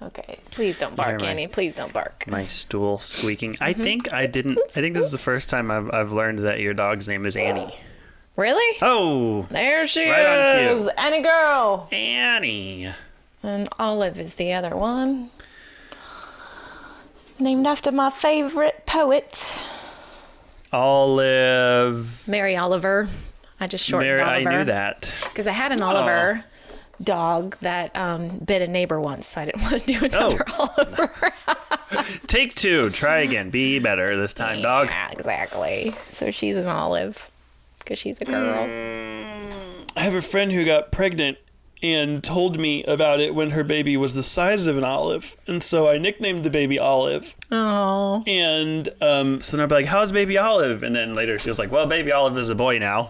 Okay. Please don't bark, Annie. Please don't bark. My stool squeaking. I think I think this is the first time I've learned that your dog's name is Annie. Really? Oh. There she right is. on cue. Annie girl. Annie. And Olive is the other one. Named after my favorite poet. Olive. Mary Oliver. I just shortened Oliver. I knew that. Because I had an Oliver dog that bit a neighbor once, so I didn't want to do another Oliver. Take two. Try again. Be better this time, dog. Yeah, exactly. So she's an Olive because she's a girl. I have a friend who got pregnant and told me about it when her baby was the size of an olive. And so I nicknamed the baby Olive. Oh. And so then I'd be like, how's baby Olive? And then later she was like, well, baby Olive is a boy now.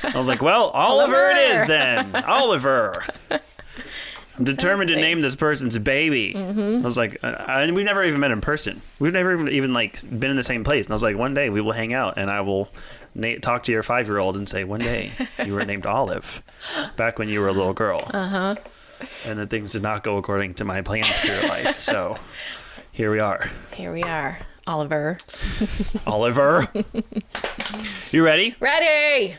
I was like, well, Oliver it is then. Oliver. I'm determined to name this person's baby. I was like, and we never even met in person. We've never even like been in the same place. And I was like, one day we will hang out and I will talk to your 5-year-old and say, one day you were named Olive back when you were a little girl. And then things did not go according to my plans for your life. So here we are. Here we are, Oliver. Oliver. You ready? Ready.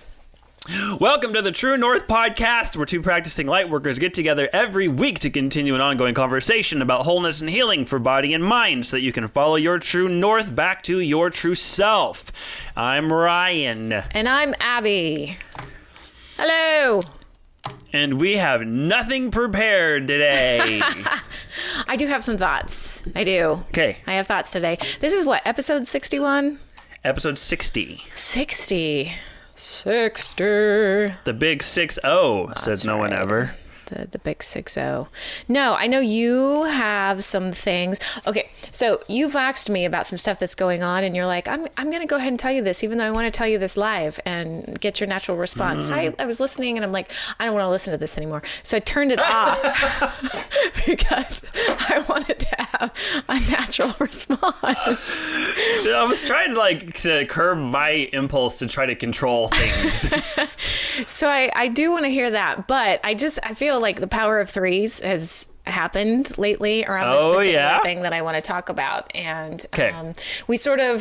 Welcome to the True North podcast, where two practicing light workers get together every week to continue an ongoing conversation about wholeness and healing for body and mind so that you can follow your true north back to your true self. I'm Ryan. And I'm Abby. Hello. And we have nothing prepared today. I do have some thoughts. I do. Okay. I have thoughts today. This is what, episode 61? Episode 60. 60. The big 6-0, said no one ever. The big 6-0. No, I know you have some things. Okay, so you've asked me about some stuff that's going on, and you're like, I'm going to go ahead and tell you this, even though I want to tell you this live and get your natural response. So I was listening, and I'm like, I don't want to listen to this anymore. So I turned it off because I wanted to have a natural response. I was trying to curb my impulse to try to control things. So I do want to hear that, but I feel like the power of threes has happened lately around this particular thing that I want to talk about. And we sort of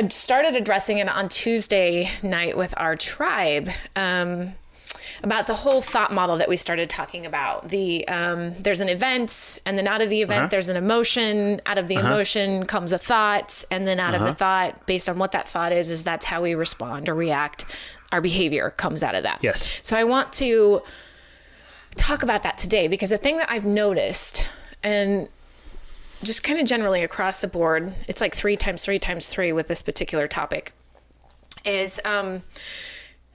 started addressing it on Tuesday night with our tribe about the whole thought model that we started talking about. There's an event, and then out of the event, there's an emotion. Out of the emotion comes a thought, and then out of the thought, based on what that thought is that's how we respond or react. Our behavior comes out of that. Yes. So I want to talk about that today, because the thing that I've noticed, and just kind of generally across the board, it's like 3 times 3 times 3 with this particular topic, is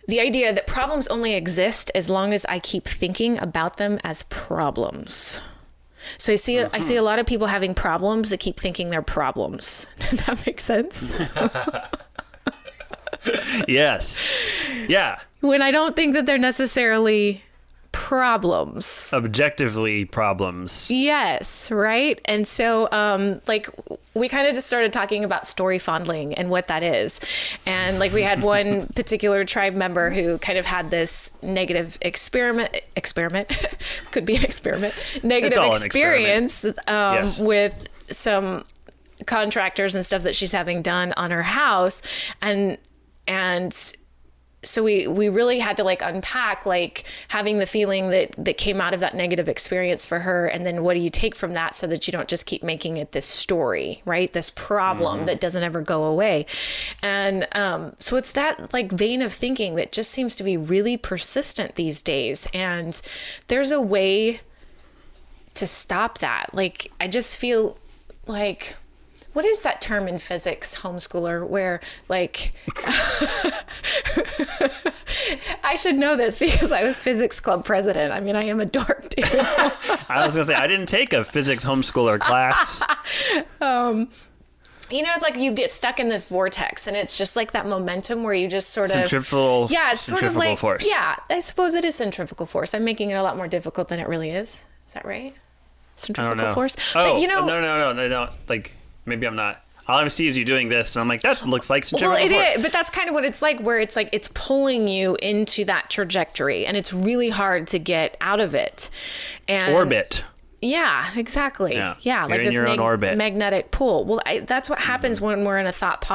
the idea that problems only exist as long as I keep thinking about them as problems. So I see a lot of people having problems that keep thinking they're problems. Does that make sense? Yes. Yeah. When I don't think that they're necessarily problems. Objectively problems. Yes, right? And so, we kind of just started talking about story fondling and what that is. And, we had one particular tribe member who kind of had this negative experiment, could be an experiment, negative experience with some contractors and stuff that she's having done on her house. And so we really had to unpack having the feeling that came out of that negative experience for her, and then what do you take from that so that you don't just keep making it this story, right? This problem that doesn't ever go away. And so it's that vein of thinking that just seems to be really persistent these days. And there's a way to stop that. I just feel what is that term in physics, homeschooler, where I should know this because I was physics club president. I mean, I am a dork too. I was gonna say, I didn't take a physics homeschooler class. It's you get stuck in this vortex, and it's just that momentum where you just sort of centrifugal force. Yeah, I suppose it is centrifugal force. I'm making it a lot more difficult than it really is. Is that right? Centrifugal force. Oh, but, no. Maybe I'm not. All I see is you doing this, and I'm like, that looks like centrifugal force. Well, it is, but that's kind of what it's where it's pulling you into that trajectory, and it's really hard to get out of it. And orbit. Yeah, exactly. Yeah, You're like in this your own orbit. magnetic pull. Well, that's what happens when we're in a thought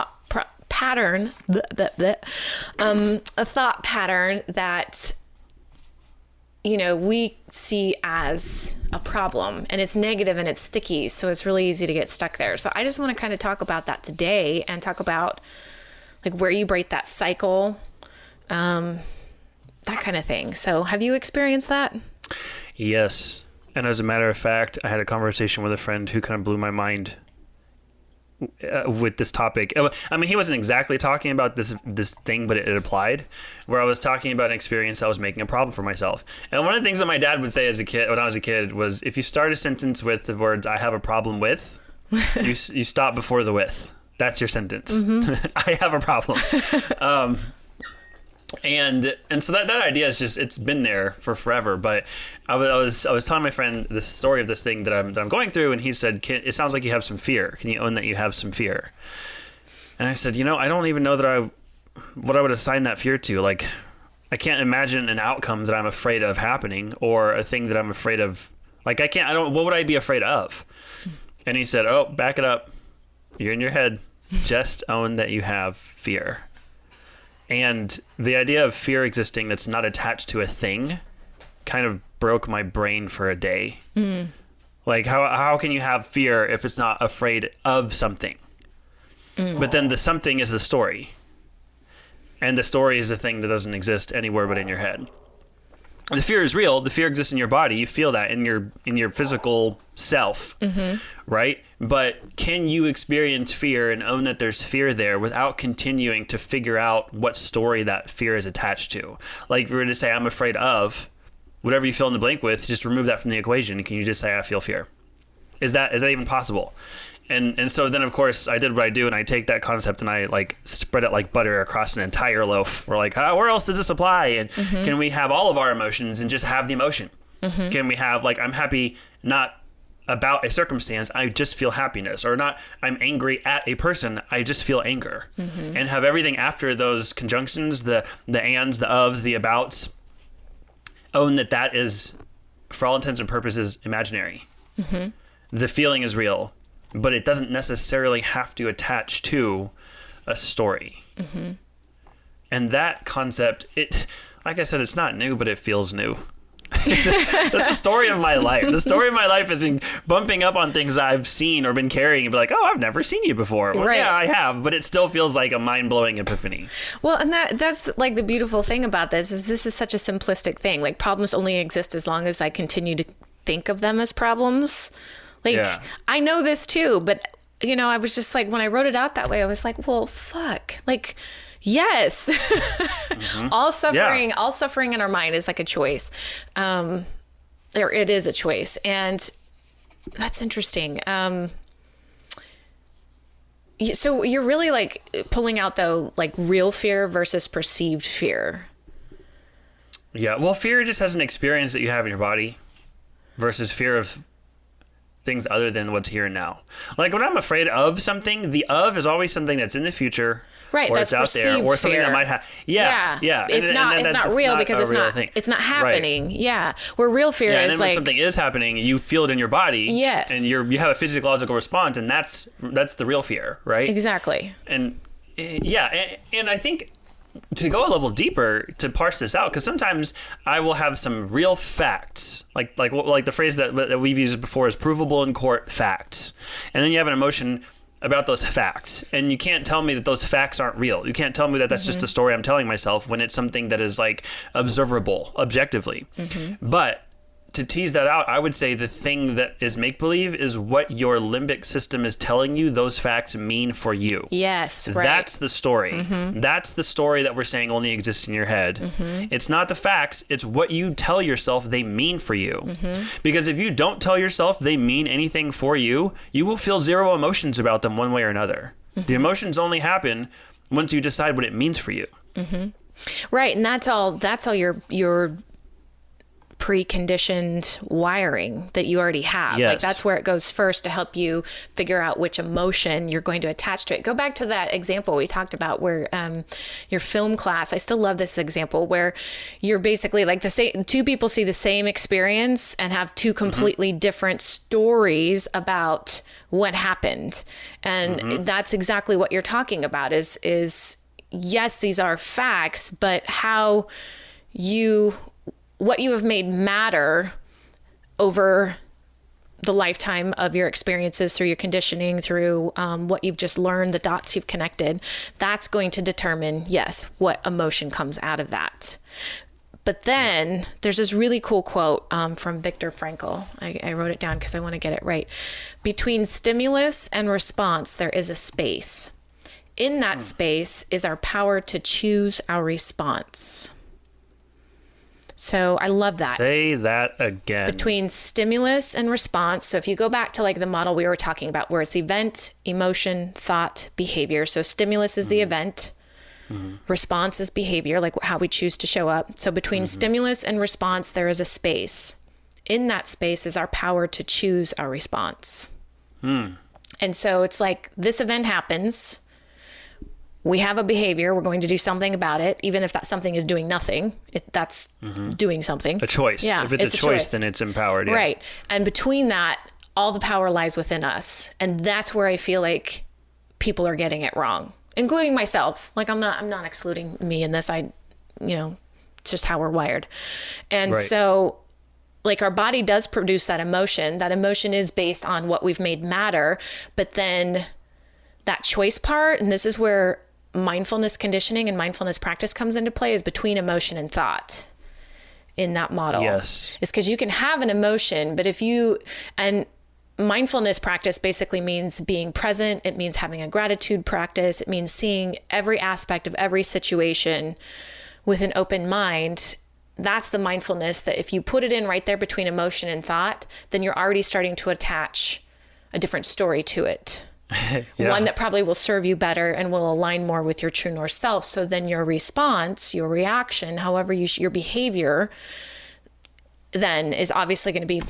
pattern, a thought pattern that, you know, we see as a problem, and it's negative and it's sticky. So it's really easy to get stuck there. So I just want to kind of talk about that today and talk about like where you break that cycle, that kind of thing. So have you experienced that? Yes. And as a matter of fact, I had a conversation with a friend who kind of blew my mind with this topic. I mean, he wasn't exactly talking about this thing, but it applied, where I was talking about an experience that was making a problem for myself. And one of the things that my dad would say as a kid, when I was a kid, was if you start a sentence with the words, I have a problem with, you stop before the with. That's your sentence. I have a problem. And so that idea is just, it's been there for forever. But I was telling my friend the story of this thing that I'm going through, and he said, it sounds like you have some fear. Can you own that you have some fear? And I said, I don't even know what I would assign that fear to. Like, I can't imagine an outcome that I'm afraid of happening, or a thing that I'm afraid of. Like, what would I be afraid of? And he said, oh, back it up. You're in your head. Just own that you have fear. And the idea of fear existing that's not attached to a thing kind of broke my brain for a day. Like, how can you have fear if it's not afraid of something? But then the something is the story. And the story is the thing that doesn't exist anywhere but in your head. The fear is real. The fear exists in your body. You feel that in your physical self, right? But can you experience fear and own that there's fear there without continuing to figure out what story that fear is attached to? Like, if we were to say, I'm afraid of, whatever you fill in the blank with, just remove that from the equation. Can you just say, I feel fear? Is that even possible? And so then, of course, I did what I do, and I take that concept and I like spread it like butter across an entire loaf. We're like, where else does this apply? And can we have all of our emotions and just have the emotion? Can we have, like, I'm happy not about a circumstance, I just feel happiness, or not, I'm angry at a person, I just feel anger, and have everything after those conjunctions, the ands, the ofs, the abouts, own that is, for all intents and purposes, imaginary. The feeling is real, but it doesn't necessarily have to attach to a story. And that concept, like I said, it's not new, but it feels new. That's the story of my life. The story of my life is bumping up on things I've seen or been carrying and be like, oh, I've never seen you before. Well, yeah, I have, but it still feels like a mind-blowing epiphany. Well, and that's like the beautiful thing about this is such a simplistic thing. Like, problems only exist as long as I continue to think of them as problems. Like, I know this too, but I was just like, when I wrote it out that way, I was like, well, fuck. Like, yes. all suffering in our mind is like a choice. Or it is a choice. And that's interesting. So you're really like pulling out though, like real fear versus perceived fear. Yeah. Well, fear just has an experience that you have in your body versus fear of things other than what's here and now. Like, when I'm afraid of something, the of is always something that's in the future. Right, or that's it's out there, or something fear. that might happen. Yeah. It's not real because it's not happening. Right. Yeah, where real fear is, and then like, when something is happening, you feel it in your body. Yes, and you have a physiological response, and that's the real fear, right? Exactly. And and I think to go a level deeper to parse this out, because sometimes I will have some real facts, like the phrase that we've used before is provable in court facts, and then you have an emotion about those facts, and you can't tell me that those facts aren't real. You can't tell me that that's just a story I'm telling myself when it's something that is like observable objectively. But to tease that out, I would say the thing that is make-believe is what your limbic system is telling you those facts mean for you. Yes, right. That's the story. That's the story that we're saying only exists in your head. It's not the facts, it's what you tell yourself they mean for you. Because if you don't tell yourself they mean anything for you, you will feel zero emotions about them one way or another. The emotions only happen once you decide what it means for you. Right, and that's all your preconditioned wiring that you already have. Yes. Like that's where it goes first to help you figure out which emotion you're going to attach to it. Go back to that example we talked about where your film class, I still love this example where you're basically like the same, two people see the same experience and have two completely different stories about what happened. And that's exactly what you're talking about is yes, these are facts, but what you have made matter over the lifetime of your experiences through your conditioning, through what you've just learned, the dots you've connected, that's going to determine, yes, what emotion comes out of that. But then there's this really cool quote from Viktor Frankl. I wrote it down because I want to get it right. Between stimulus and response, there is a space. In that space is our power to choose our response. So I love that. Say that again. Between stimulus and response. So if you go back to like the model we were talking about where it's event, emotion, thought, behavior. So stimulus is the event. Response is behavior, like how we choose to show up. So between stimulus and response, there is a space. In that space is our power to choose our response. And so it's like this event happens. We have a behavior. We're going to do something about it. Even if that something is doing nothing, that's doing something. A choice. Yeah, if it's a choice, then it's empowered. Yeah. Right. And between that, all the power lies within us. And that's where I feel like people are getting it wrong, including myself. Like I'm not excluding me in this. It's just how we're wired. And so like our body does produce that emotion. That emotion is based on what we've made matter. But then that choice part, and this is where mindfulness conditioning and mindfulness practice comes into play, is between emotion and thought in that model. Yes. It's because you can have an emotion, but and mindfulness practice basically means being present. It means having a gratitude practice. It means seeing every aspect of every situation with an open mind. That's the mindfulness that if you put it in right there between emotion and thought, then you're already starting to attach a different story to it. One that probably will serve you better and will align more with your true north self. So then your response, your reaction, however your behavior then is obviously going to be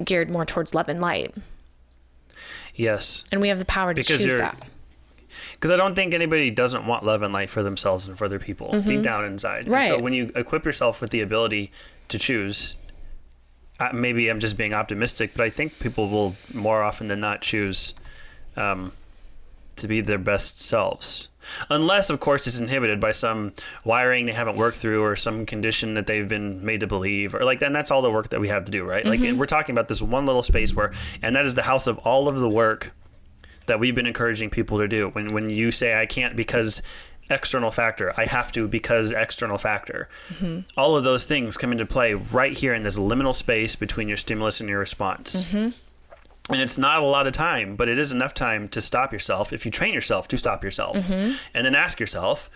geared more towards love and light. Yes. And we have the power to choose that. Because I don't think anybody doesn't want love and light for themselves and for other people deep down inside. Right. And so when you equip yourself with the ability to choose, maybe I'm just being optimistic, but I think people will more often than not choose to be their best selves. Unless, of course, it's inhibited by some wiring they haven't worked through or some condition that they've been made to believe, or like, then that's all the work that we have to do, right? Like we're talking about this one little space and that is the house of all of the work that we've been encouraging people to do. When you say, I can't because external factor, I have to because external factor, all of those things come into play right here in this liminal space between your stimulus and your response. And it's not a lot of time, but it is enough time to stop yourself if you train yourself to stop yourself. And then ask yourself,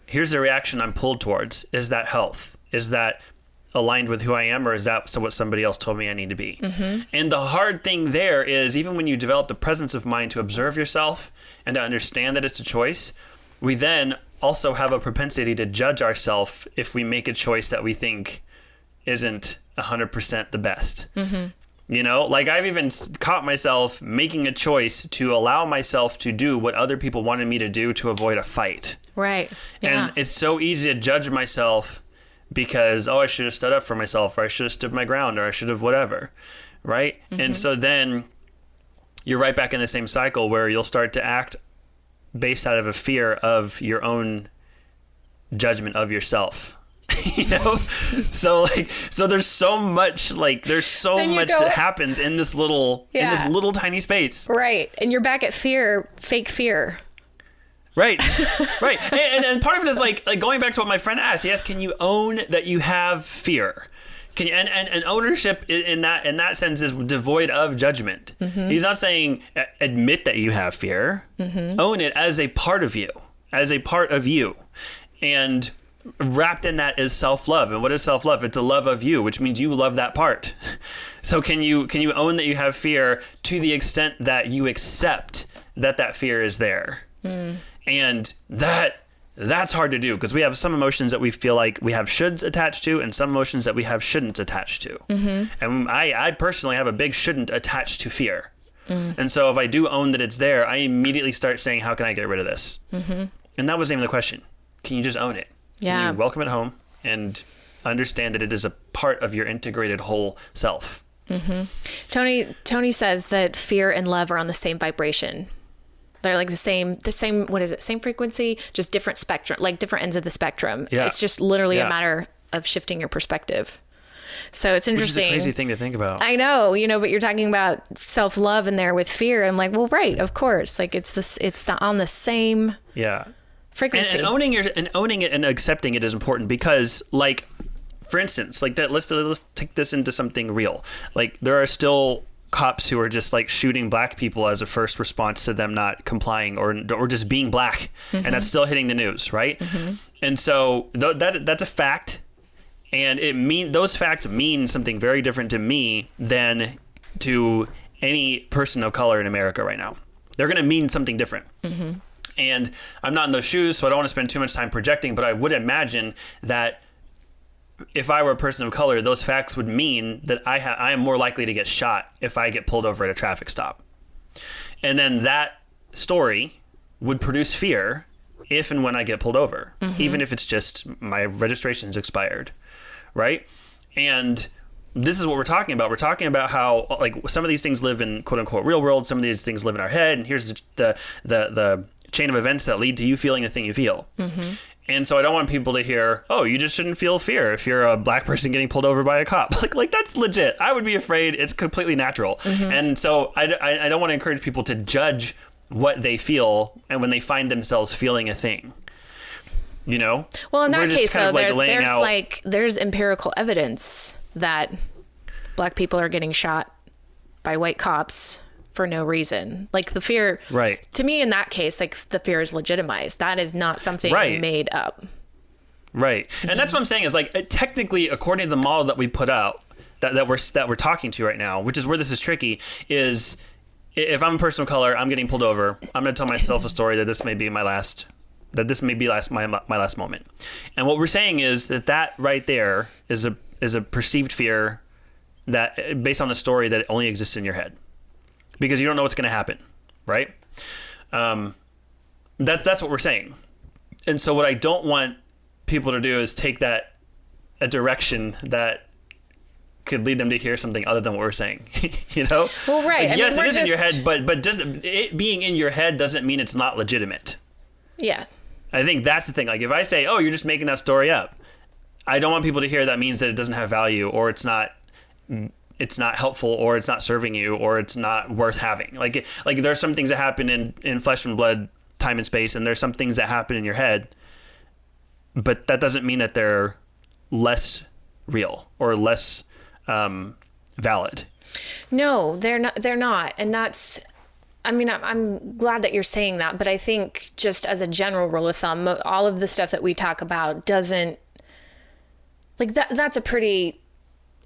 here's the reaction I'm pulled towards. Is that health? Is that aligned with who I am, or is that what somebody else told me I need to be? And the hard thing there is, even when you develop the presence of mind to observe yourself and to understand that it's a choice, we then also have a propensity to judge ourselves if we make a choice that we think isn't 100% the best. You know, like I've even caught myself making a choice to allow myself to do what other people wanted me to do to avoid a fight. Right. Yeah. And it's so easy to judge myself because, I should have stood up for myself, or I should have stood my ground, or I should have whatever. Right. And so then you're right back in the same cycle where you'll start to act based out of a fear of your own judgment of yourself. So there's so much that happens in this little tiny space. Right. And you're back at fear, fake fear. Right. And part of it is like going back to what my friend asked. He asked, can you own that you have fear? Can you, and ownership in that sense is devoid of judgment. He's not saying admit that you have fear. Own it as a part of you. And wrapped in that is self-love. And what is self-love? It's a love of you, which means you love that part. So can you own that you have fear to the extent that you accept that fear is there? And that That's hard to do because we have some emotions that we feel like we have shoulds attached to and some emotions that we have shouldn'ts attached to. And I personally have a big shouldn't attached to fear. And so if I do own that it's there, I immediately start saying, how can I get rid of this? And that was the name of the question. Can you just own it? Can you welcome it home and understand that it is a part of your integrated whole self? Tony says that fear and love are on the same vibration. They're like the same, what is it? Same frequency, just different spectrum, like different ends of the spectrum. Yeah. It's just literally a matter of shifting your perspective. So it's interesting. Which is a crazy thing to think about. I know, but you're talking about self-love in there with fear. I'm like, well, right, of course. Like on the same frequency. And owning it and accepting it is important because, like, for instance, like that. Let's take this into something real. Like there are still cops who are just like shooting black people as a first response to them not complying or just being black, and that's still hitting the news, right? And so that's a fact, and those facts mean something very different to me than to any person of color in America right now. They're going to mean something different. And I'm not in those shoes, so I don't want to spend too much time projecting, but I would imagine that if I were a person of color, those facts would mean that I am more likely to get shot if I get pulled over at a traffic stop. And then that story would produce fear if and when I get pulled over, even if it's just my registration's expired, right? And this is what we're talking about. We're talking about how like some of these things live in quote unquote real world. Some of these things live in our head. And here's the chain of events that lead to you feeling the thing you feel. And so I don't want people to hear, oh, you just shouldn't feel fear if you're a black person getting pulled over by a cop. Like that's legit. I would be afraid. It's completely natural. And so I don't want to encourage people to judge what they feel and when they find themselves feeling a thing. Well, in that case, though, there's empirical evidence that black people are getting shot by white cops for no reason. Like the fear, right? To me, in that case, like the fear is legitimized. That is not something made up. Right. And that's what I'm saying is like technically, according to the model that we put out, that we're talking to right now, which is where this is tricky, is if I'm a person of color, I'm getting pulled over, I'm going to tell myself a story that this may be my last moment. And what we're saying is that right there is a perceived fear that based on a story that only exists in your head. Because you don't know what's going to happen, right? That's what we're saying. And so what I don't want people to do is take that a direction that could lead them to hear something other than what we're saying, Well, right. Like, yes, it is in your head, but just it being in your head doesn't mean it's not legitimate. Yeah. I think that's the thing. Like if I say, oh, you're just making that story up, I don't want people to hear that means that it doesn't have value or it's not helpful or it's not serving you or it's not worth having. Like there's some things that happen in flesh and blood, time and space, and there's some things that happen in your head, but that doesn't mean that they're less real or less valid. No, they're not. And that's, I'm glad that you're saying that, but I think just as a general rule of thumb, all of the stuff that we talk about doesn't, like that's a pretty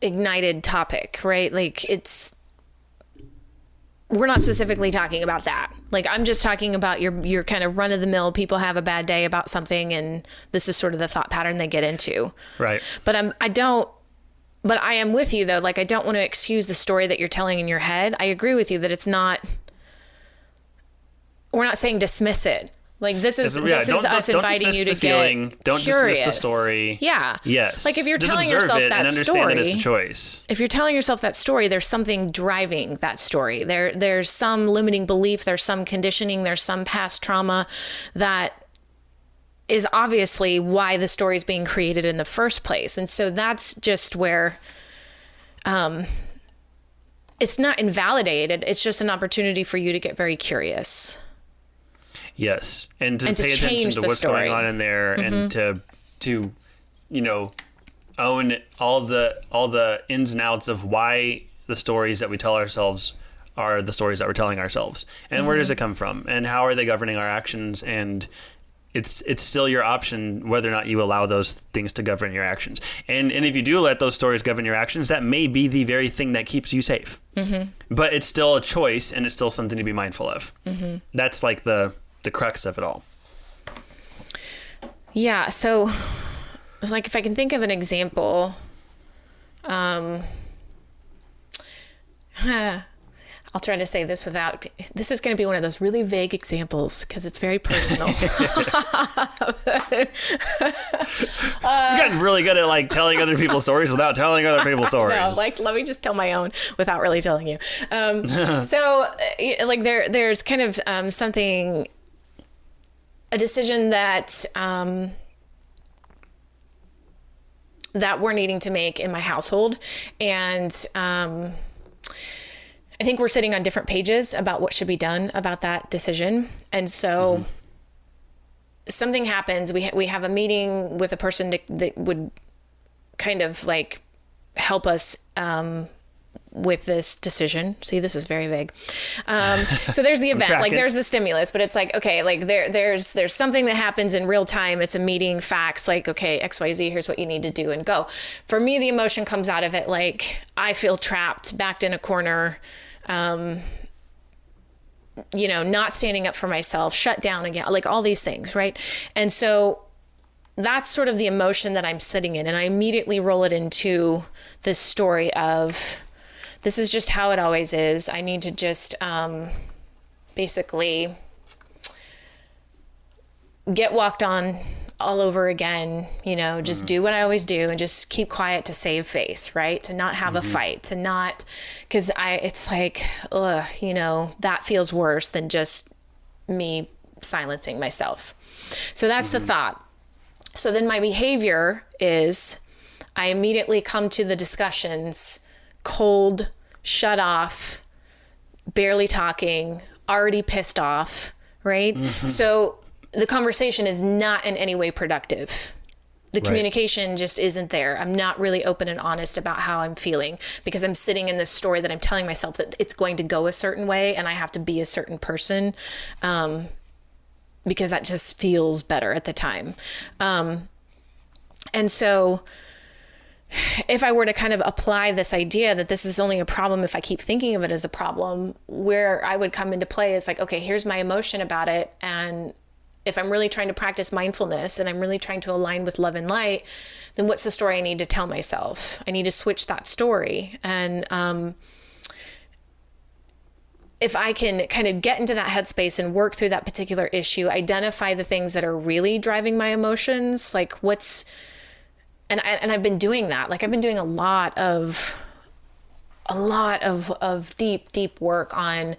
ignited topic, right? Like we're not specifically talking about that. Like I'm just talking about your kind of run of the mill, people have a bad day about something and this is sort of the thought pattern they get into. Right. But I am with you though. Like I don't want to excuse the story that you're telling in your head. I agree with you that we're not saying dismiss it. Like this is us inviting you to get don't curious. Dismiss the story. Yeah. Yes. Like if you're just telling yourself it that and understand story, that it's a choice. If you're telling yourself that story, there's something driving that story. There's some limiting belief, there's some conditioning, there's some past trauma that is obviously why the story is being created in the first place. And so that's just where it's not invalidated. It's just an opportunity for you to get very curious. Yes, and to pay attention to what's going on in there, and to own all the ins and outs of why the stories that we tell ourselves are the stories that we're telling ourselves, and where does it come from, and how are they governing our actions, and it's still your option whether or not you allow those things to govern your actions, and if you do let those stories govern your actions, that may be the very thing that keeps you safe, but it's still a choice, and it's still something to be mindful of. That's like the crux of it all. Yeah. So like if I can think of an example, I'll try to say this without, this is going to be one of those really vague examples because it's very personal. You've gotten really good at like telling other people's stories without telling other people's stories. No, like let me just tell my own without really telling you. So like there's kind of something, a decision that that we're needing to make in my household, and I think we're sitting on different pages about what should be done about that decision. And so something happens. We have a meeting with a person that would kind of like help us with this decision. See, this is very vague. So there's the event, like there's the stimulus, but it's like, okay, like there's something that happens in real time. It's a meeting, facts, like, okay, XYZ, here's what you need to do and go. For me, the emotion comes out of it. Like I feel trapped, backed in a corner, you know, not standing up for myself, shut down again, like all these things. Right. And so that's sort of the emotion that I'm sitting in. And I immediately roll it into this story of, this is just how it always is. I need to just basically get walked on all over again, you know, just do what I always do and just keep quiet to save face, right? To not have a fight, to not, because it's like, ugh, you know, that feels worse than just me silencing myself. So that's the thought. So then my behavior is I immediately come to the discussions cold, shut off, barely talking, already pissed off, right? So the conversation is not in any way productive. The communication just isn't there. I'm not really open and honest about how I'm feeling because I'm sitting in this story that I'm telling myself that it's going to go a certain way and I have to be a certain person because that just feels better at the time. And so if I were to kind of apply this idea that this is only a problem if I keep thinking of it as a problem, where I would come into play is like, okay, here's my emotion about it. And if I'm really trying to practice mindfulness and I'm really trying to align with love and light, then what's the story I need to tell myself? I need to switch that story. And if I can kind of get into that headspace and work through that particular issue, identify the things that are really driving my emotions, like and I've been doing that. Like I've been doing a lot of deep work on,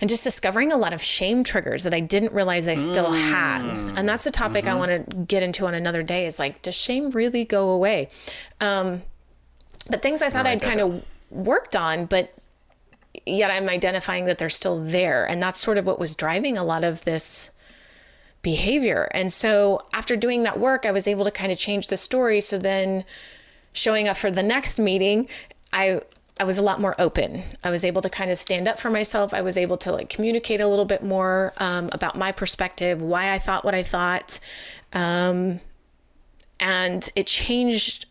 and just discovering a lot of shame triggers that I didn't realize I still had. And that's a topic I want to get into on another day, is like, does shame really go away? But things I thought I'd kind of worked on, but yet I'm identifying that they're still there. And that's sort of what was driving a lot of this behavior. And so after doing that work, I was able to kind of change the story. So then showing up for the next meeting, I was a lot more open. I was able to kind of stand up for myself. I was able to like communicate a little bit more about my perspective, why I thought what I thought. And it changed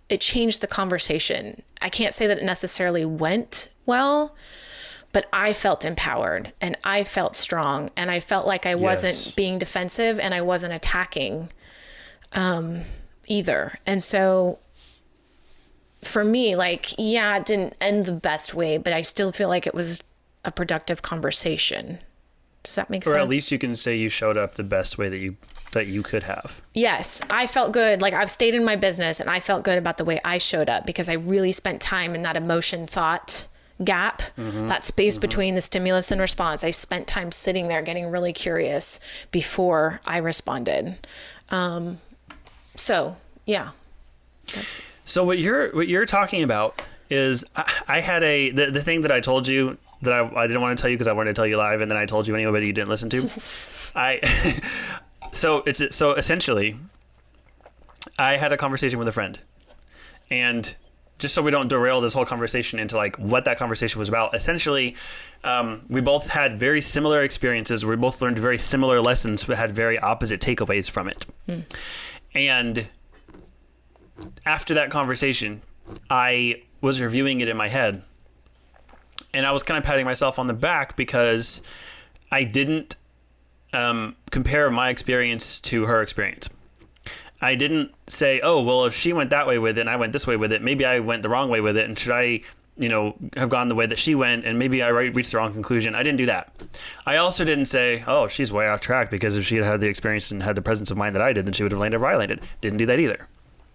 the conversation. I can't say that it necessarily went well, but I felt empowered and I felt strong and I felt like I wasn't being defensive and I wasn't attacking either. And so for me, like, yeah, it didn't end the best way, but I still feel like it was a productive conversation. Does that make sense? Or at least you can say you showed up the best way that you could have. Yes, I felt good. Like I've stayed in my business and I felt good about the way I showed up because I really spent time in that emotion thought gap, that space between the stimulus and response. I spent time sitting there getting really curious before I responded. So yeah. So what you're talking about is I had the thing that I told you that I didn't want to tell you because I wanted to tell you live, and then I told you anyway, but you didn't listen to. So essentially I had a conversation with a friend, and just so we don't derail this whole conversation into like what that conversation was about, essentially, we both had very similar experiences. We both learned very similar lessons, but had very opposite takeaways from it. And after that conversation, I was reviewing it in my head, and I was kind of patting myself on the back because I didn't compare my experience to her experience. I didn't say, oh, well, if she went that way with it and I went this way with it, maybe I went the wrong way with it. And should I, have gone the way that she went and maybe I reached the wrong conclusion? I didn't do that. I also didn't say, oh, she's way off track because if she had had the experience and had the presence of mind that I did, then she would have landed where I landed. Didn't do that either.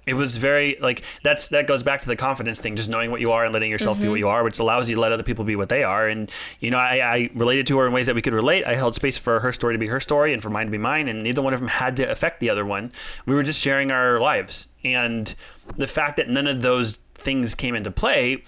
It was very that goes back to the confidence thing, just knowing what you are and letting yourself be what you are, which allows you to let other people be what they are. And, I related to her in ways that we could relate. I held space for her story to be her story and for mine to be mine. And neither one of them had to affect the other one. We were just sharing our lives. And the fact that none of those things came into play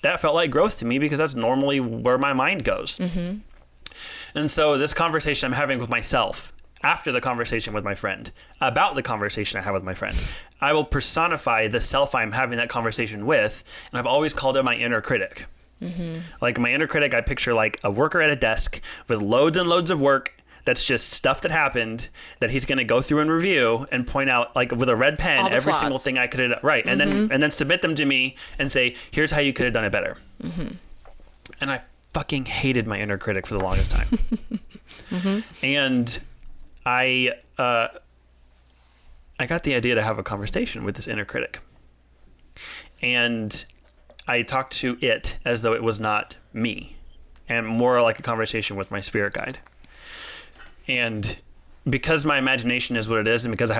that felt like growth to me because that's normally where my mind goes. And so this conversation I'm having with myself after the conversation with my friend, about the conversation I had with my friend, I will personify the self I'm having that conversation with, and I've always called it my inner critic. Like my inner critic, I picture like a worker at a desk with loads and loads of work that's just stuff that happened that he's going to go through and review and point out, like with a red pen, every flaws. single thing I could have done. Right. And then submit them to me and say, here's how you could have done it better. And I fucking hated my inner critic for the longest time. And I got the idea to have a conversation with this inner critic. And I talked to it as though it was not me, and more like a conversation with my spirit guide. And because my imagination is what it is, and because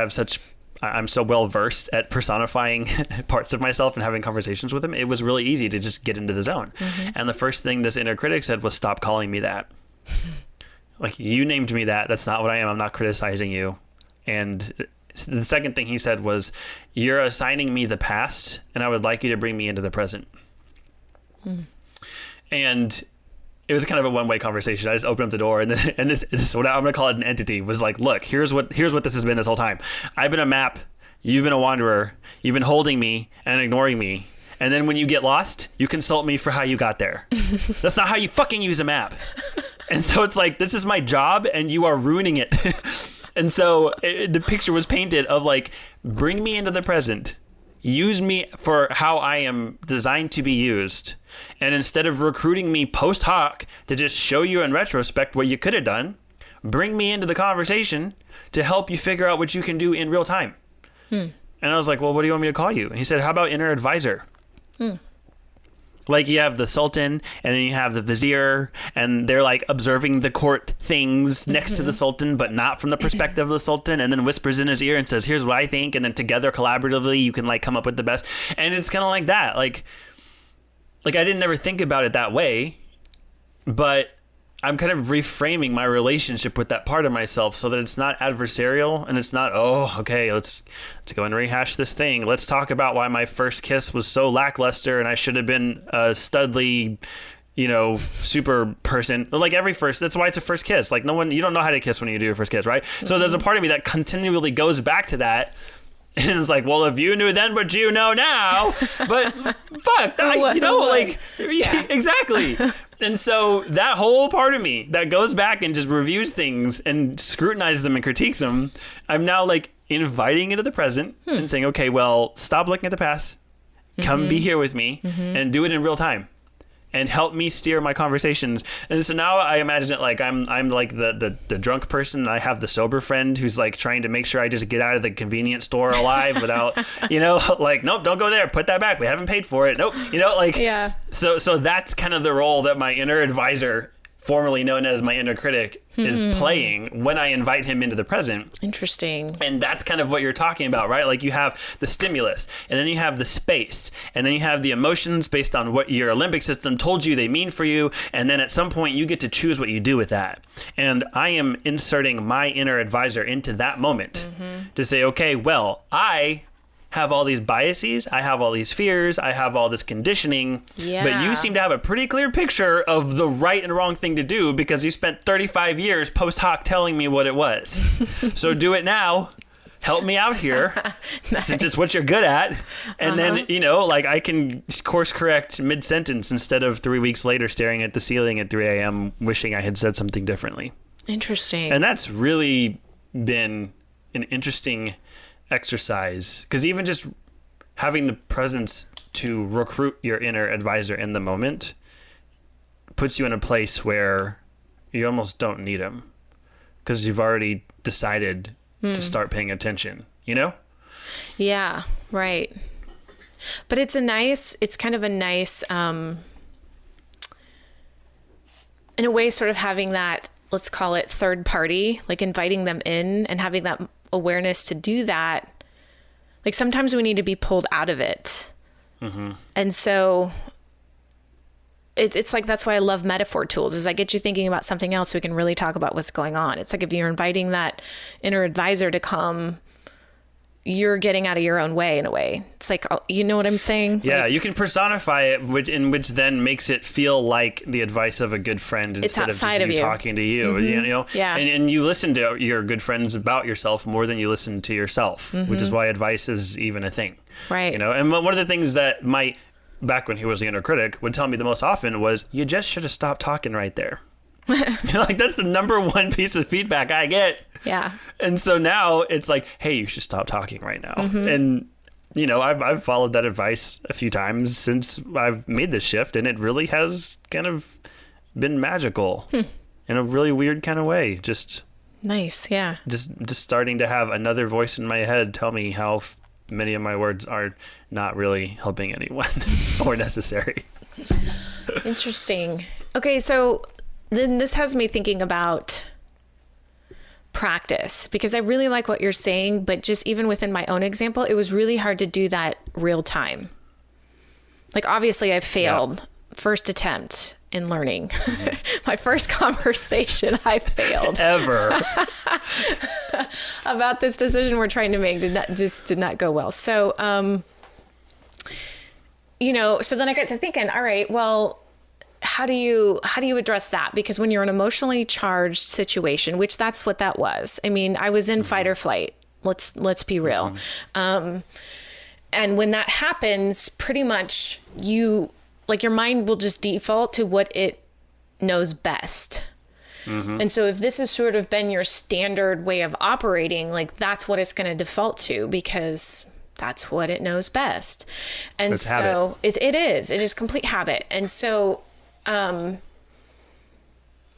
I'm so well versed at personifying parts of myself and having conversations with them, it was really easy to just get into the zone. And the first thing this inner critic said was, stop calling me that. Like, you named me that. That's not what I am. I'm not criticizing you. And the second thing he said was, you're assigning me the past, and I would like you to bring me into the present. And it was kind of a one-way conversation. I just opened up the door, and this what I'm going to call it an entity, was like, look, here's what this has been this whole time. I've been a map. You've been a wanderer. You've been holding me and ignoring me. And then when you get lost, you consult me for how you got there. That's not how you fucking use a map. And so it's like, this is my job and you are ruining it. And so the picture was painted of like, bring me into the present. Use me for how I am designed to be used. And instead of recruiting me post hoc to just show you in retrospect what you could have done, bring me into the conversation to help you figure out what you can do in real time. And I was like, well, what do you want me to call you? And he said, how about inner advisor? Like you have the sultan and then you have the vizier and they're like observing the court things next to the sultan, but not from the perspective of the sultan, and then whispers in his ear and says, here's what I think. And then together collaboratively, you can like come up with the best. And it's kind of like that. Like I didn't ever think about it that way, but I'm kind of reframing my relationship with that part of myself so that it's not adversarial and it's not, oh, okay, let's go and rehash this thing. Let's talk about why my first kiss was so lackluster and I should have been a studly, super person. Like every first, that's why it's a first kiss. Like you don't know how to kiss when you do your first kiss, right? So there's a part of me that continually goes back to that. And it's like, well, if you knew then what you know now, but fuck, exactly. And so that whole part of me that goes back and just reviews things and scrutinizes them and critiques them, I'm now like inviting into the present and saying, okay, well, stop looking at the past, come be here with me and do it in real time. And help me steer my conversations. And so now I imagine it like I'm like the drunk person. And I have the sober friend who's like trying to make sure I just get out of the convenience store alive without, like, nope, don't go there. Put that back. We haven't paid for it. Nope. Yeah. So that's kind of the role that my inner advisor, formerly known as my inner critic, is playing when I invite him into the present. Interesting. And that's kind of what you're talking about, right? Like you have the stimulus, and then you have the space, and then you have the emotions based on what your limbic system told you they mean for you, and then at some point you get to choose what you do with that. And I am inserting my inner advisor into that moment to say, okay, well, I have all these biases, I have all these fears, I have all this conditioning, but you seem to have a pretty clear picture of the right and wrong thing to do because you spent 35 years post hoc telling me what it was. So do it now. Help me out here, since it's what you're good at. And then, I can course correct mid-sentence instead of 3 weeks later staring at the ceiling at 3 a.m. wishing I had said something differently. Interesting. And that's really been an interesting exercise, because even just having the presence to recruit your inner advisor in the moment puts you in a place where you almost don't need him, because you've already decided to start paying attention, you know? Yeah, right. But it's kind of a nice, in a way, sort of having that, let's call it third party, like inviting them in and having that awareness to do that. Like sometimes we need to be pulled out of it. Mm-hmm. And so it's like, that's why I love metaphor tools, is I get you thinking about something else so we can really talk about what's going on. It's like if you're inviting that inner advisor to come, you're getting out of your own way in a way. It's like, you know what I'm saying? Yeah, like, you can personify it, which then makes it feel like the advice of a good friend instead of just you talking to you. Mm-hmm. You know? Yeah. And you listen to your good friends about yourself more than you listen to yourself, which is why advice is even a thing. Right. You know, and one of the things that back when he was the inner critic, would tell me the most often was, you just should have stopped talking right there. Like, that's the number one piece of feedback I get. Yeah. And so now it's like, hey, you should stop talking right now. And, you know, I've followed that advice a few times since I've made this shift, and it really has kind of been magical in a really weird kind of way. Just nice. Yeah. Just starting to have another voice in my head tell me how many of my words are not really helping anyone or necessary. Interesting. Okay, so then this has me thinking about practice, because I really like what you're saying, but just even within my own example, it was really hard to do that real time. Like, obviously I failed first attempt in learning. My first conversation, I failed. Ever. About this decision we're trying to make did not go well. So, you know, so then I got to thinking, all right, well, how do you address that? Because when you're in an emotionally charged situation, which that's what that was. I mean, I was in fight or flight. Let's be real. And when that happens, pretty much your mind will just default to what it knows best. And so if this has sort of been your standard way of operating, like, that's what it's going to default to, because that's what it knows best. And it's so it is complete habit. And so, like,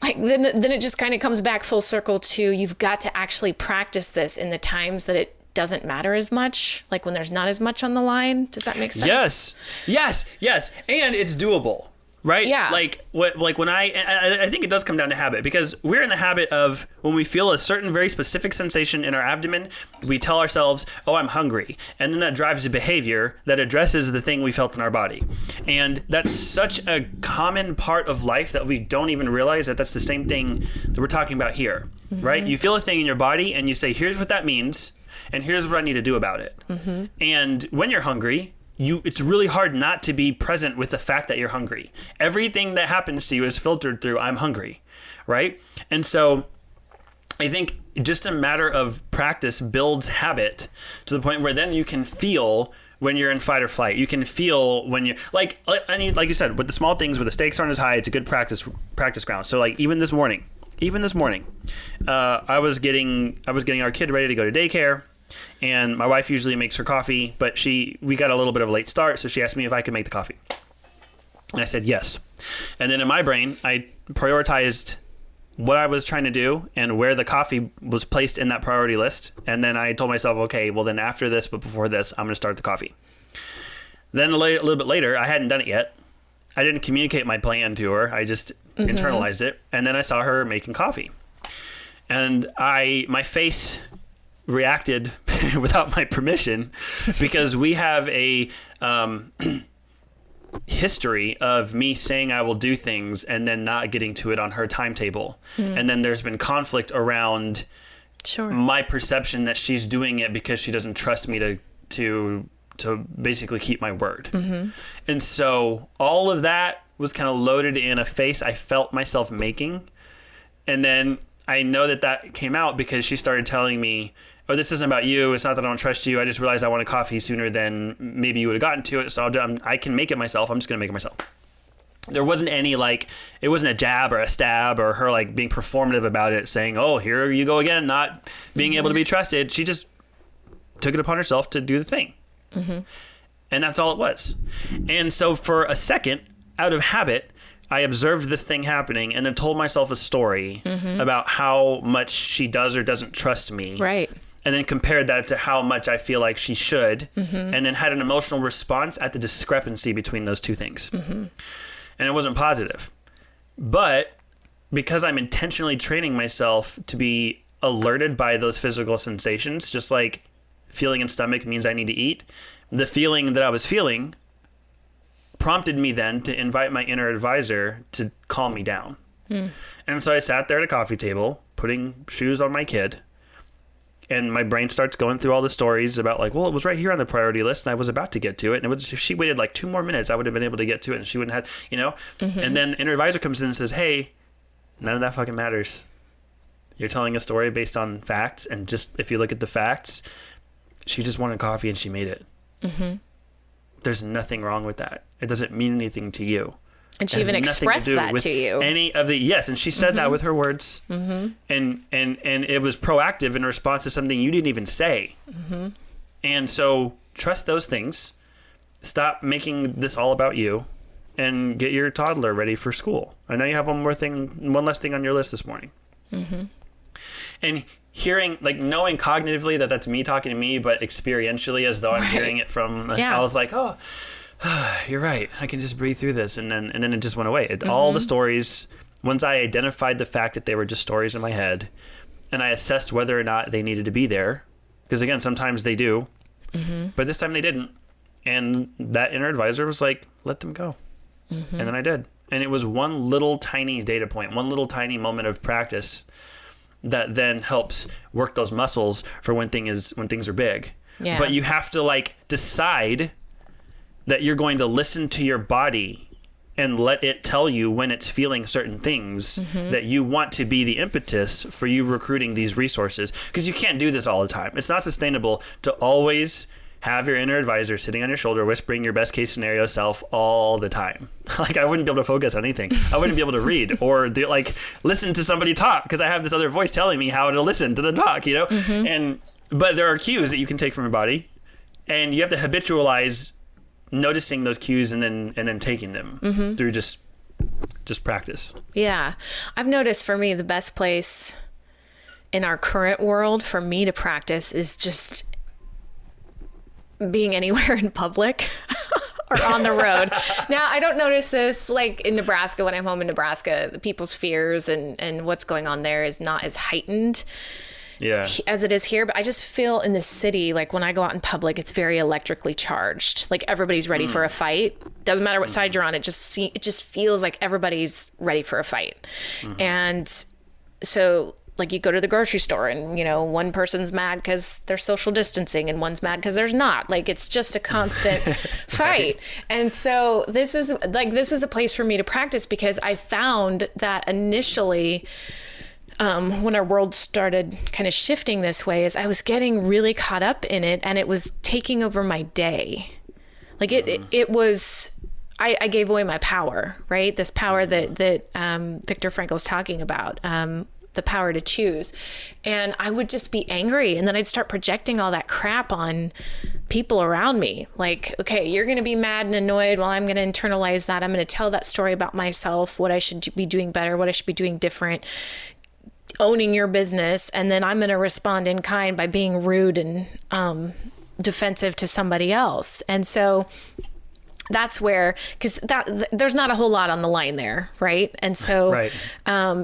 then it just kind of comes back full circle to, you've got to actually practice this in the times that it doesn't matter as much, like when there's not as much on the line. Does that make sense? Yes. And it's doable, right? Yeah. Like when I think it does come down to habit, because we're in the habit of, when we feel a certain very specific sensation in our abdomen, we tell ourselves, oh, I'm hungry. And then that drives a behavior that addresses the thing we felt in our body. And that's such a common part of life that we don't even realize that that's the same thing that we're talking about here, right? You feel a thing in your body and you say, here's what that means, and here's what I need to do about it. And when you're hungry, it's really hard not to be present with the fact that you're hungry. Everything that happens to you is filtered through, I'm hungry, right? And so I think just a matter of practice builds habit to the point where then you can feel when you're in fight or flight. You can feel when you're like you said, with the small things where the stakes aren't as high, it's a good practice ground. So like even this morning, I was getting our kid ready to go to daycare. And my wife usually makes her coffee, but we got a little bit of a late start, so she asked me if I could make the coffee. And I said yes. And then in my brain, I prioritized what I was trying to do and where the coffee was placed in that priority list. And then I told myself, okay, well then after this, but before this, I'm going to start the coffee. Then a little bit later, I hadn't done it yet. I didn't communicate my plan to her. I just internalized it. And then I saw her making coffee. And my face reacted without my permission, because we have a history of me saying I will do things and then not getting to it on her timetable. And then there's been conflict around my perception that she's doing it because she doesn't trust me to basically keep my word. And so all of that was kind of loaded in a face I felt myself making. And then I know that came out because she started telling me, oh, this isn't about you. It's not that I don't trust you. I just realized I wanted coffee sooner than maybe you would have gotten to it. So I can make it myself. I'm just going to make it myself. There wasn't any, like, it wasn't a jab or a stab or her, like, being performative about it, saying, oh, here you go again, not being able to be trusted. She just took it upon herself to do the thing. And that's all it was. And so for a second, out of habit, I observed this thing happening and then told myself a story about how much she does or doesn't trust me. Right. And then compared that to how much I feel like she should, and then had an emotional response at the discrepancy between those two things. And it wasn't positive. But because I'm intentionally training myself to be alerted by those physical sensations, just like feeling in stomach means I need to eat, the feeling that I was feeling prompted me then to invite my inner advisor to calm me down. And so I sat there at a coffee table, putting shoes on my kid, and my brain starts going through all the stories about like, well, it was right here on the priority list and I was about to get to it. And it was, if she waited like 2 more minutes, I would have been able to get to it and she wouldn't have, you know? And then the inner advisor comes in and says, hey, none of that fucking matters. You're telling a story based on facts. And just, if you look at the facts, she just wanted coffee and she made it. There's nothing wrong with that. It doesn't mean anything to you. And she even expressed that to you. Any of the, yes, and she said that with her words. And it was proactive in response to something you didn't even say. And so trust those things. Stop making this all about you, and get your toddler ready for school. I know you have one less thing on your list this morning. And hearing, like, knowing cognitively that that's me talking to me, but experientially as though I'm hearing it from, I was like, oh, you're right. I can just breathe through this. And then it just went away. All the stories, once I identified the fact that they were just stories in my head, and I assessed whether or not they needed to be there, because again, sometimes they do, but this time they didn't. And that inner advisor was like, let them go. And then I did. And it was one little tiny data point, one little tiny moment of practice that then helps work those muscles for when things are big. Yeah. But you have to like decide that you're going to listen to your body and let it tell you when it's feeling certain things that you want to be the impetus for you recruiting these resources. Because you can't do this all the time. It's not sustainable to always have your inner advisor sitting on your shoulder whispering your best case scenario self all the time. Like, I wouldn't be able to focus on anything. I wouldn't be able to read or listen to somebody talk because I have this other voice telling me how to listen to the talk, you know? But there are cues that you can take from your body, and you have to habitualize noticing those cues and then taking them through just practice. Yeah. I've noticed for me, the best place in our current world for me to practice is just being anywhere in public or on the road. Now, I don't notice this like in Nebraska. When I'm home in Nebraska, people's fears and what's going on there is not as heightened as it is here. But I just feel in the city, like when I go out in public, it's very electrically charged. Like everybody's ready for a fight. Doesn't matter what side you're on. It just feels like everybody's ready for a fight. And so like you go to the grocery store and, you know, one person's mad because they're social distancing and one's mad because there's not. Like, it's just a constant fight. And so this is a place for me to practice, because I found that initially when our world started kind of shifting this way, is I was getting really caught up in it, and it was taking over my day. Like it was, I gave away my power, right? This power that Viktor Frankl was talking about, the power to choose. And I would just be angry. And then I'd start projecting all that crap on people around me. Like, okay, you're going to be mad and annoyed. Well, I'm going to internalize that. I'm going to tell that story about myself, what I should be doing better, what I should be doing different, owning your business. And then I'm going to respond in kind by being rude and defensive to somebody else. And so that's where, because there's not a whole lot on the line there, right? And so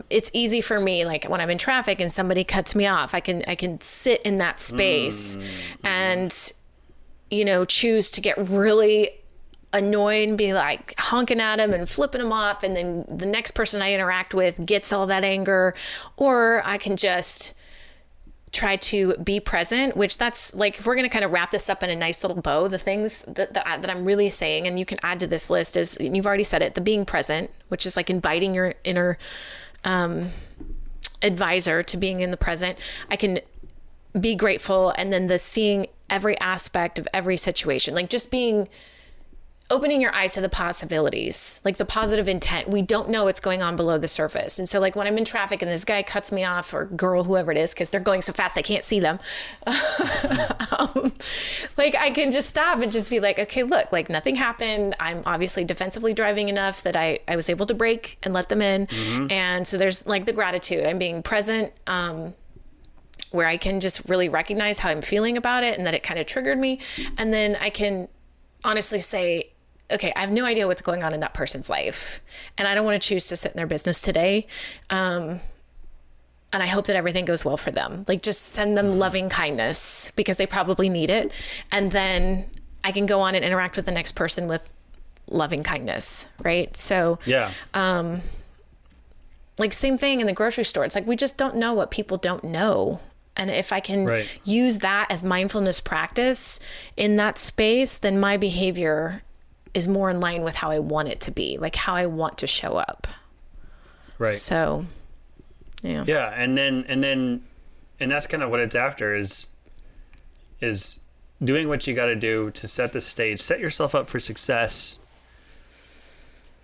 it's easy for me, like when I'm in traffic and somebody cuts me off, I can sit in that space and, you know, choose to get really annoyed and be like honking at them and flipping them off, and then the next person I interact with gets all that anger. Or I can just try to be present, which that's like, if we're going to kind of wrap this up in a nice little bow, the things that I'm really saying, and you can add to this list, is, you've already said it, the being present, which is like inviting your inner advisor to being in the present. I can be grateful, and then the seeing every aspect of every situation, like just being opening your eyes to the possibilities, like the positive intent. We don't know what's going on below the surface. And so like when I'm in traffic and this guy cuts me off, or girl, whoever it is, because they're going so fast I can't see them, like I can just stop and just be like, okay, look, like nothing happened. I'm obviously defensively driving enough that I was able to brake and let them in. And so there's like the gratitude. I'm being present, where I can just really recognize how I'm feeling about it and that it kind of triggered me. And then I can honestly say, okay, I have no idea what's going on in that person's life, and I don't want to choose to sit in their business today. And I hope that everything goes well for them. Like just send them loving kindness because they probably need it. And then I can go on and interact with the next person with loving kindness. Right. So, yeah. Like same thing in the grocery store. It's like, we just don't know what people don't know. And if I can use that as mindfulness practice in that space, then my behavior is more in line with how I want it to be, like how I want to show up. Right. So, yeah. Yeah. And that's kind of what it's after is doing what you got to do to set the stage, set yourself up for success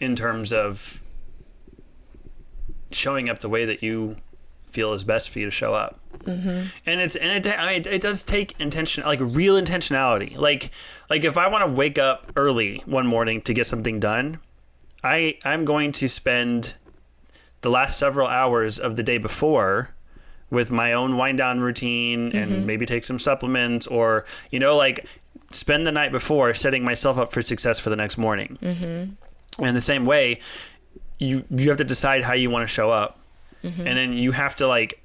in terms of showing up the way that you feel is best for you to show up. And it does take intention, like real intentionality. Like if I want to wake up early one morning to get something done, I'm going to spend the last several hours of the day before with my own wind down routine and maybe take some supplements, or, like spend the night before setting myself up for success for the next morning. And the same way, you have to decide how you want to show up. And then you have to like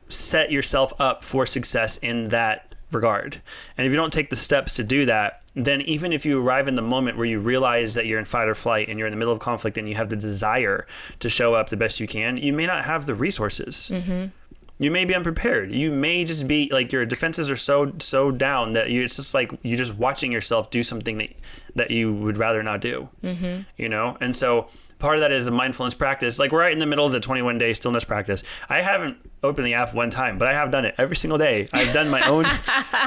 set yourself up for success in that regard. And if you don't take the steps to do that, then even if you arrive in the moment where you realize that you're in fight or flight and you're in the middle of conflict and you have the desire to show up the best you can, you may not have the resources. You may be unprepared. You may just be like, your defenses are so down that it's just like you're just watching yourself do something that you would rather not do. And so part of that is a mindfulness practice. Like we're right in the middle of the 21-day stillness practice. I haven't opened the app one time, but I have done it every single day. I've done my own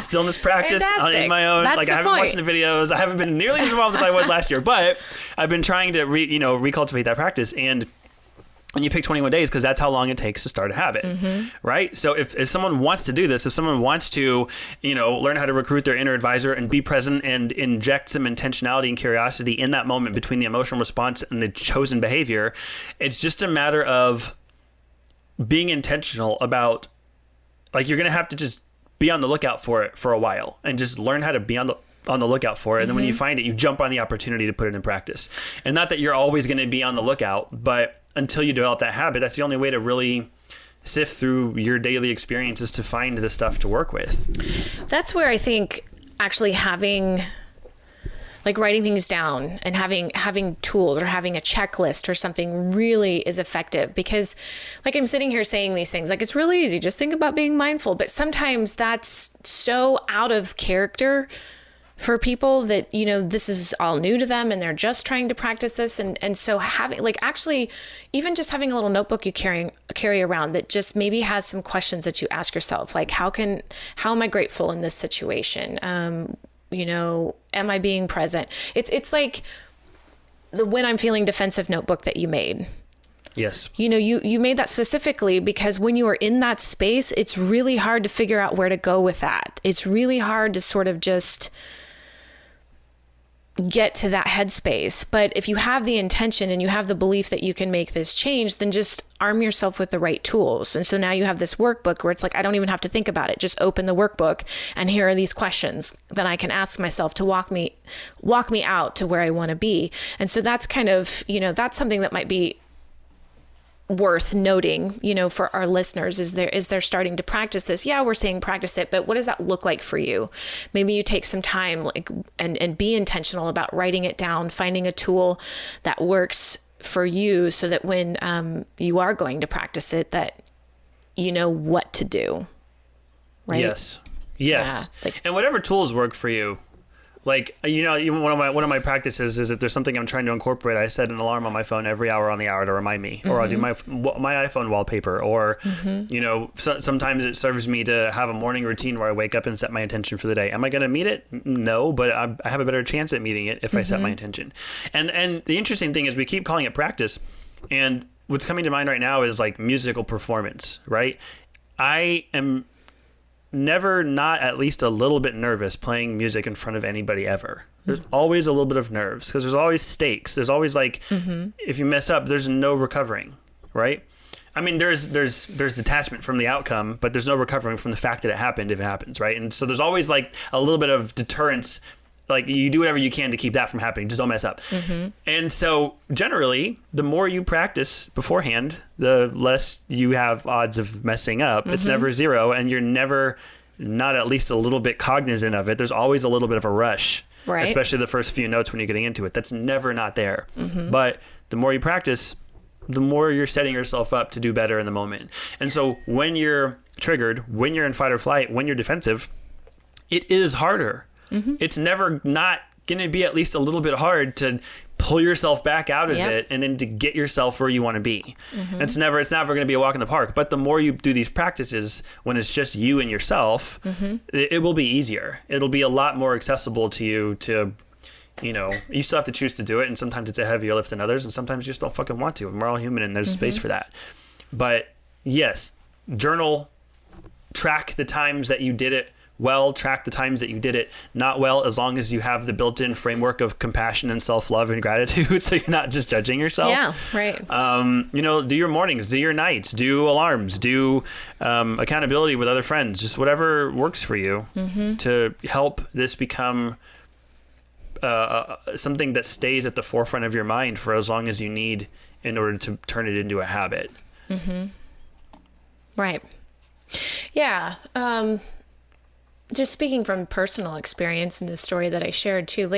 stillness practice in my own. That's like I haven't watched the videos. I haven't been nearly as involved as I was last year, but I've been trying to recultivate that practice. And you pick 21 days because that's how long it takes to start a habit, right? So if someone wants to do this, if someone wants to, learn how to recruit their inner advisor and be present and inject some intentionality and curiosity in that moment between the emotional response and the chosen behavior, it's just a matter of being intentional about, like, you're going to have to just be on the lookout for it for a while and just learn how to be on the lookout for it. And then when you find it, you jump on the opportunity to put it in practice. And not that you're always going to be on the lookout, but until you develop that habit, that's the only way to really sift through your daily experiences to find the stuff to work with. That's where I think actually having, like, writing things down and having tools or having a checklist or something really is effective, because like I'm sitting here saying these things, like it's really easy, just think about being mindful. But sometimes that's so out of character for people that, this is all new to them and they're just trying to practice this. And so having, like, actually even just having a little notebook you carry around that just maybe has some questions that you ask yourself, like, how am I grateful in this situation? Am I being present? It's like the when I'm feeling defensive notebook that you made. Yes. You made that specifically because when you are in that space, it's really hard to figure out where to go with that. It's really hard to sort of just get to that headspace. But if you have the intention and you have the belief that you can make this change, then just arm yourself with the right tools. And so now you have this workbook where it's like, I don't even have to think about it. Just open the workbook and here are these questions that I can ask myself to walk me out to where I want to be. And so that's kind of, that's something that might be worth noting, for our listeners, is they're starting to practice this. Yeah, we're saying practice it, but what does that look like for you? Maybe you take some time, like, and be intentional about writing it down, finding a tool that works for you so that when you are going to practice it, that you know what to do. Right? Yes. Yeah, and whatever tools work for you, Like, even one of my practices is if there's something I'm trying to incorporate, I set an alarm on my phone every hour on the hour to remind me, or I'll do my iPhone wallpaper, or sometimes it serves me to have a morning routine where I wake up and set my intention for the day. Am I going to meet it? No, but I have a better chance at meeting it if I set my intention. And the interesting thing is we keep calling it practice, and what's coming to mind right now is like musical performance, right? I am never not at least a little bit nervous playing music in front of anybody ever. There's always a little bit of nerves because there's always stakes. There's always like, if you mess up, there's no recovering, right? I mean, there's detachment from the outcome, but there's no recovering from the fact that it happened if it happens, right? And so there's always like a little bit of deterrence. Like you do whatever you can to keep that from happening. Just don't mess up. And so generally, the more you practice beforehand, the less you have odds of messing up. It's never zero, and you're never not at least a little bit cognizant of it. There's always a little bit of a rush, right? Especially the first few notes when you're getting into it. That's never not there. But the more you practice, the more you're setting yourself up to do better in the moment. And so when you're triggered, when you're in fight or flight, when you're defensive, it is harder. It's never not going to be at least a little bit hard to pull yourself back out of it and then to get yourself where you want to be. It's never going to be a walk in the park. But the more you do these practices when it's just you and yourself, it will be easier. It'll be a lot more accessible to you to, you still have to choose to do it. And sometimes it's a heavier lift than others. And sometimes you just don't fucking want to. And we're all human and there's space for that. But yes, journal, track the times that you did it well, track the times that you did it not well, as long as you have the built-in framework of compassion and self-love and gratitude, so you're not just judging yourself. Yeah, right. Do your mornings, do your nights, do alarms, do accountability with other friends, just whatever works for you to help this become something that stays at the forefront of your mind for as long as you need in order to turn it into a habit. Right. Yeah. Just speaking from personal experience in the story that I shared too,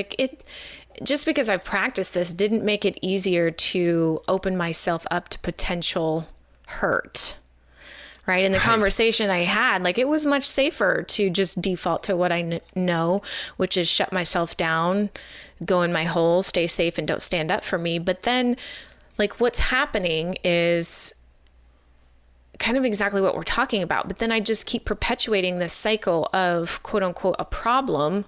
just because I've practiced this didn't make it easier to open myself up to potential hurt. Right. In the conversation I had, it was much safer to just default to what I know, which is shut myself down, go in my hole, stay safe, and don't stand up for me. But then what's happening is kind of exactly what we're talking about. But then I just keep perpetuating this cycle of quote unquote a problem.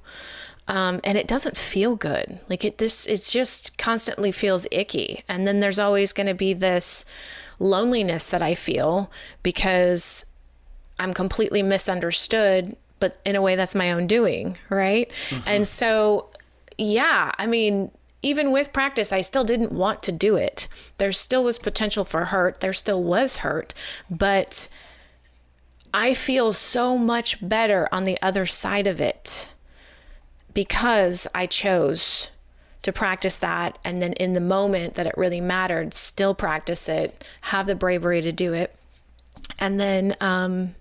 And it doesn't feel good. It just constantly feels icky. And then there's always going to be this loneliness that I feel because I'm completely misunderstood, but in a way that's my own doing. Right. And so, yeah, I mean, even with practice, I still didn't want to do it. There still was potential for hurt. There still was hurt, but I feel so much better on the other side of it because I chose to practice that. And then in the moment that it really mattered, still practice it, have the bravery to do it, and then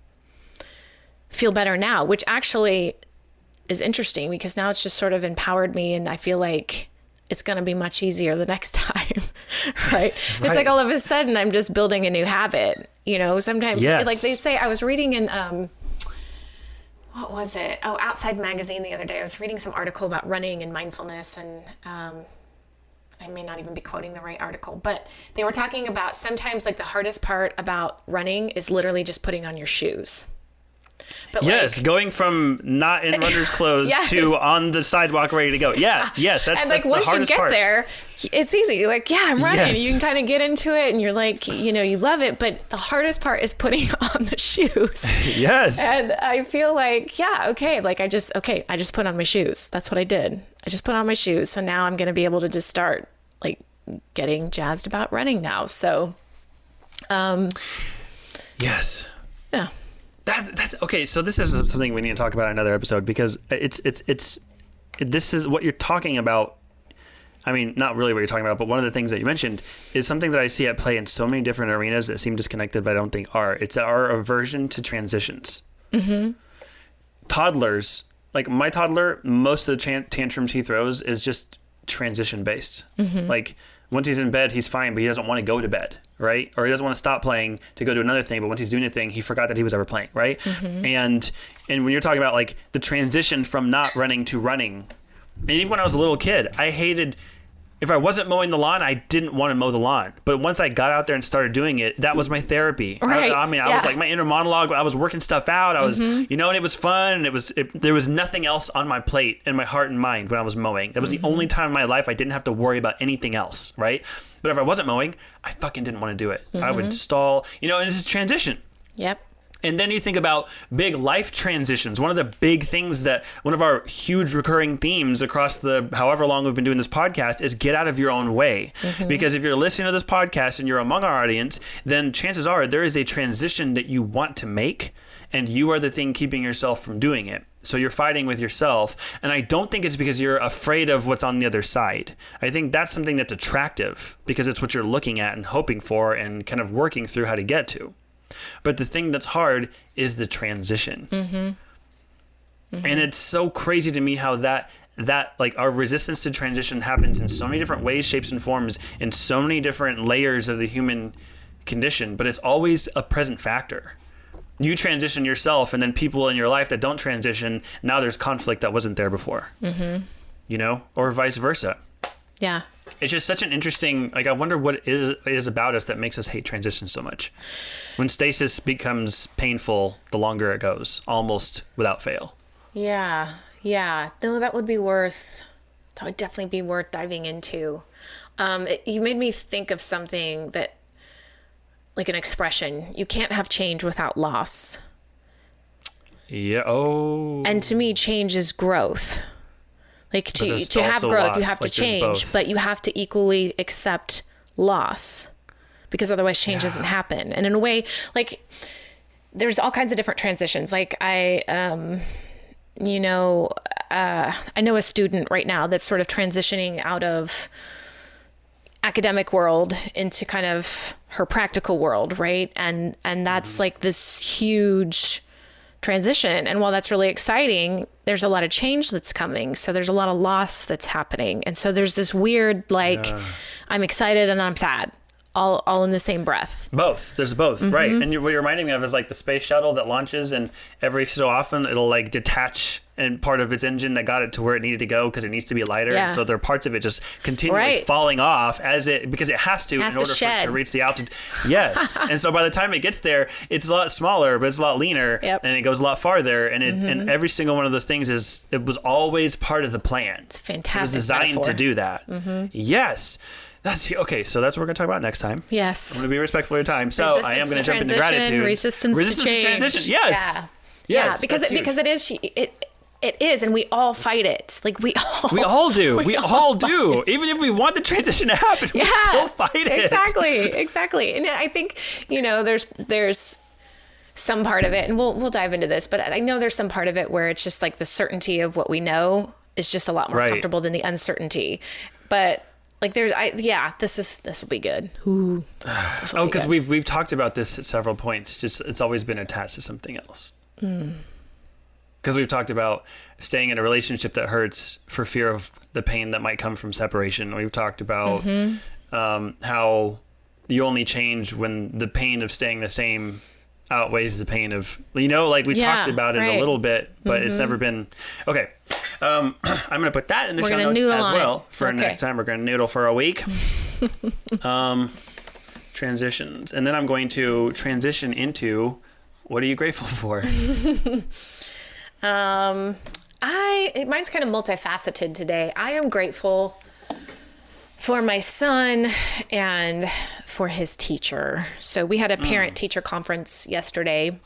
feel better now, which actually is interesting because now it's just sort of empowered me. And I feel like it's going to be much easier the next time, right? It's like all of a sudden I'm just building a new habit, sometimes like they say, I was reading in, what was it? Oh, Outside Magazine the other day. I was reading some article about running and mindfulness, and I may not even be quoting the right article, but they were talking about sometimes the hardest part about running is literally just putting on your shoes. But going from not in runner's clothes to on the sidewalk ready to go. Yeah, yes, that's and once the hardest you get part. there, it's easy. I'm running. Yes. You can kind of get into it, and you're you love it. But the hardest part is putting on the shoes. Yes. And I feel I just put on my shoes. That's what I did. I just put on my shoes. So now I'm going to be able to just start getting jazzed about running now. So, yes. Yeah. That's okay. So this is something we need to talk about in another episode because this is what you're talking about. I mean, not really what you're talking about, but one of the things that you mentioned is something that I see at play in so many different arenas that seem disconnected, but I don't think are. It's our aversion to transitions. Toddlers, my toddler, most of the tantrums he throws is just transition based. Once he's in bed, he's fine, but he doesn't want to go to bed, right? Or he doesn't want to stop playing to go to another thing, but once he's doing a thing, he forgot that he was ever playing, right? And when you're talking about the transition from not running to running, And even when I was a little kid, I hated, if I wasn't mowing the lawn, I didn't want to mow the lawn. But once I got out there and started doing it, that was my therapy. Right. I was like my inner monologue. I was working stuff out. I was, and it was fun. And there was nothing else on my plate in my heart and mind when I was mowing. That was the only time in my life I didn't have to worry about anything else, right? But if I wasn't mowing, I fucking didn't want to do it. I would stall, and it's a transition. Yep. And then you think about big life transitions. One of the big things one of our huge recurring themes across the however long we've been doing this podcast is get out of your own way. Because if you're listening to this podcast and you're among our audience, then chances are there is a transition that you want to make, and you are the thing keeping yourself from doing it. So you're fighting with yourself. And I don't think it's because you're afraid of what's on the other side. I think that's something that's attractive because it's what you're looking at and hoping for and kind of working through how to get to. But the thing that's hard is the transition. And it's so crazy to me how that like our resistance to transition happens in so many different ways, shapes, and forms, in so many different layers of the human condition, but it's always a present factor. You transition yourself, and then people in your life that don't transition, now there's conflict that wasn't there before. Or vice versa. Yeah. It's just such an interesting, I wonder what it is about us that makes us hate transition so much. When stasis becomes painful, the longer it goes, almost without fail. Yeah. No, that would definitely be worth diving into. You made me think of something that, like an expression, you can't have change without loss. Yeah. Oh. And to me, change is growth. Like to have growth, loss. You have to change, but you have to equally accept loss, because otherwise change doesn't happen. And in a way, like there's all kinds of different transitions. Like I know a student right now that's sort of transitioning out of academic world into kind of her practical world, right? And that's like this huge transition. And while that's really exciting, there's a lot of change that's coming. So there's a lot of loss that's happening. And so there's this weird, I'm excited and I'm sad, all in the same breath. There's both, right? And what you're reminding me of is like the space shuttle that launches, and every so often it'll like detach and part of its engine that got it to where it needed to go because it needs to be lighter. Yeah. And so there are parts of it just continually falling off because it has to in order for it to reach the altitude. Yes. And so by the time it gets there, it's a lot smaller, but it's a lot leaner, and it goes a lot farther. And and every single one of those things it was always part of the plan. It's fantastic. It was designed to do that. Yes. Okay, so that's what we're going to talk about next time. Yes. I'm going to be respectful of your time. So I am going to jump into gratitude. Resistance to change. Transition. Yes. Yeah. Yes. Yeah, because it is, and we all fight it. Like we all do. We all do. Even if we want the transition to happen, we still fight it. Exactly. And I think, there's some part of it, and we'll dive into this, but I know there's some part of it where it's just like the certainty of what we know is just a lot more comfortable than the uncertainty. But like this will be good. Ooh. Because we've talked about this at several points. Just it's always been attached to something else. Because we've talked about staying in a relationship that hurts for fear of the pain that might come from separation. We've talked about how you only change when the pain of staying the same outweighs the pain of, we talked about it a little bit, but it's never been, okay. I'm going to put that in the show notes as well for next time. We're going to noodle for a week. Transitions. And then I'm going to transition into, what are you grateful for? Mine's kind of multifaceted today. I am grateful for my son and for his teacher. So we had a parent-teacher conference yesterday.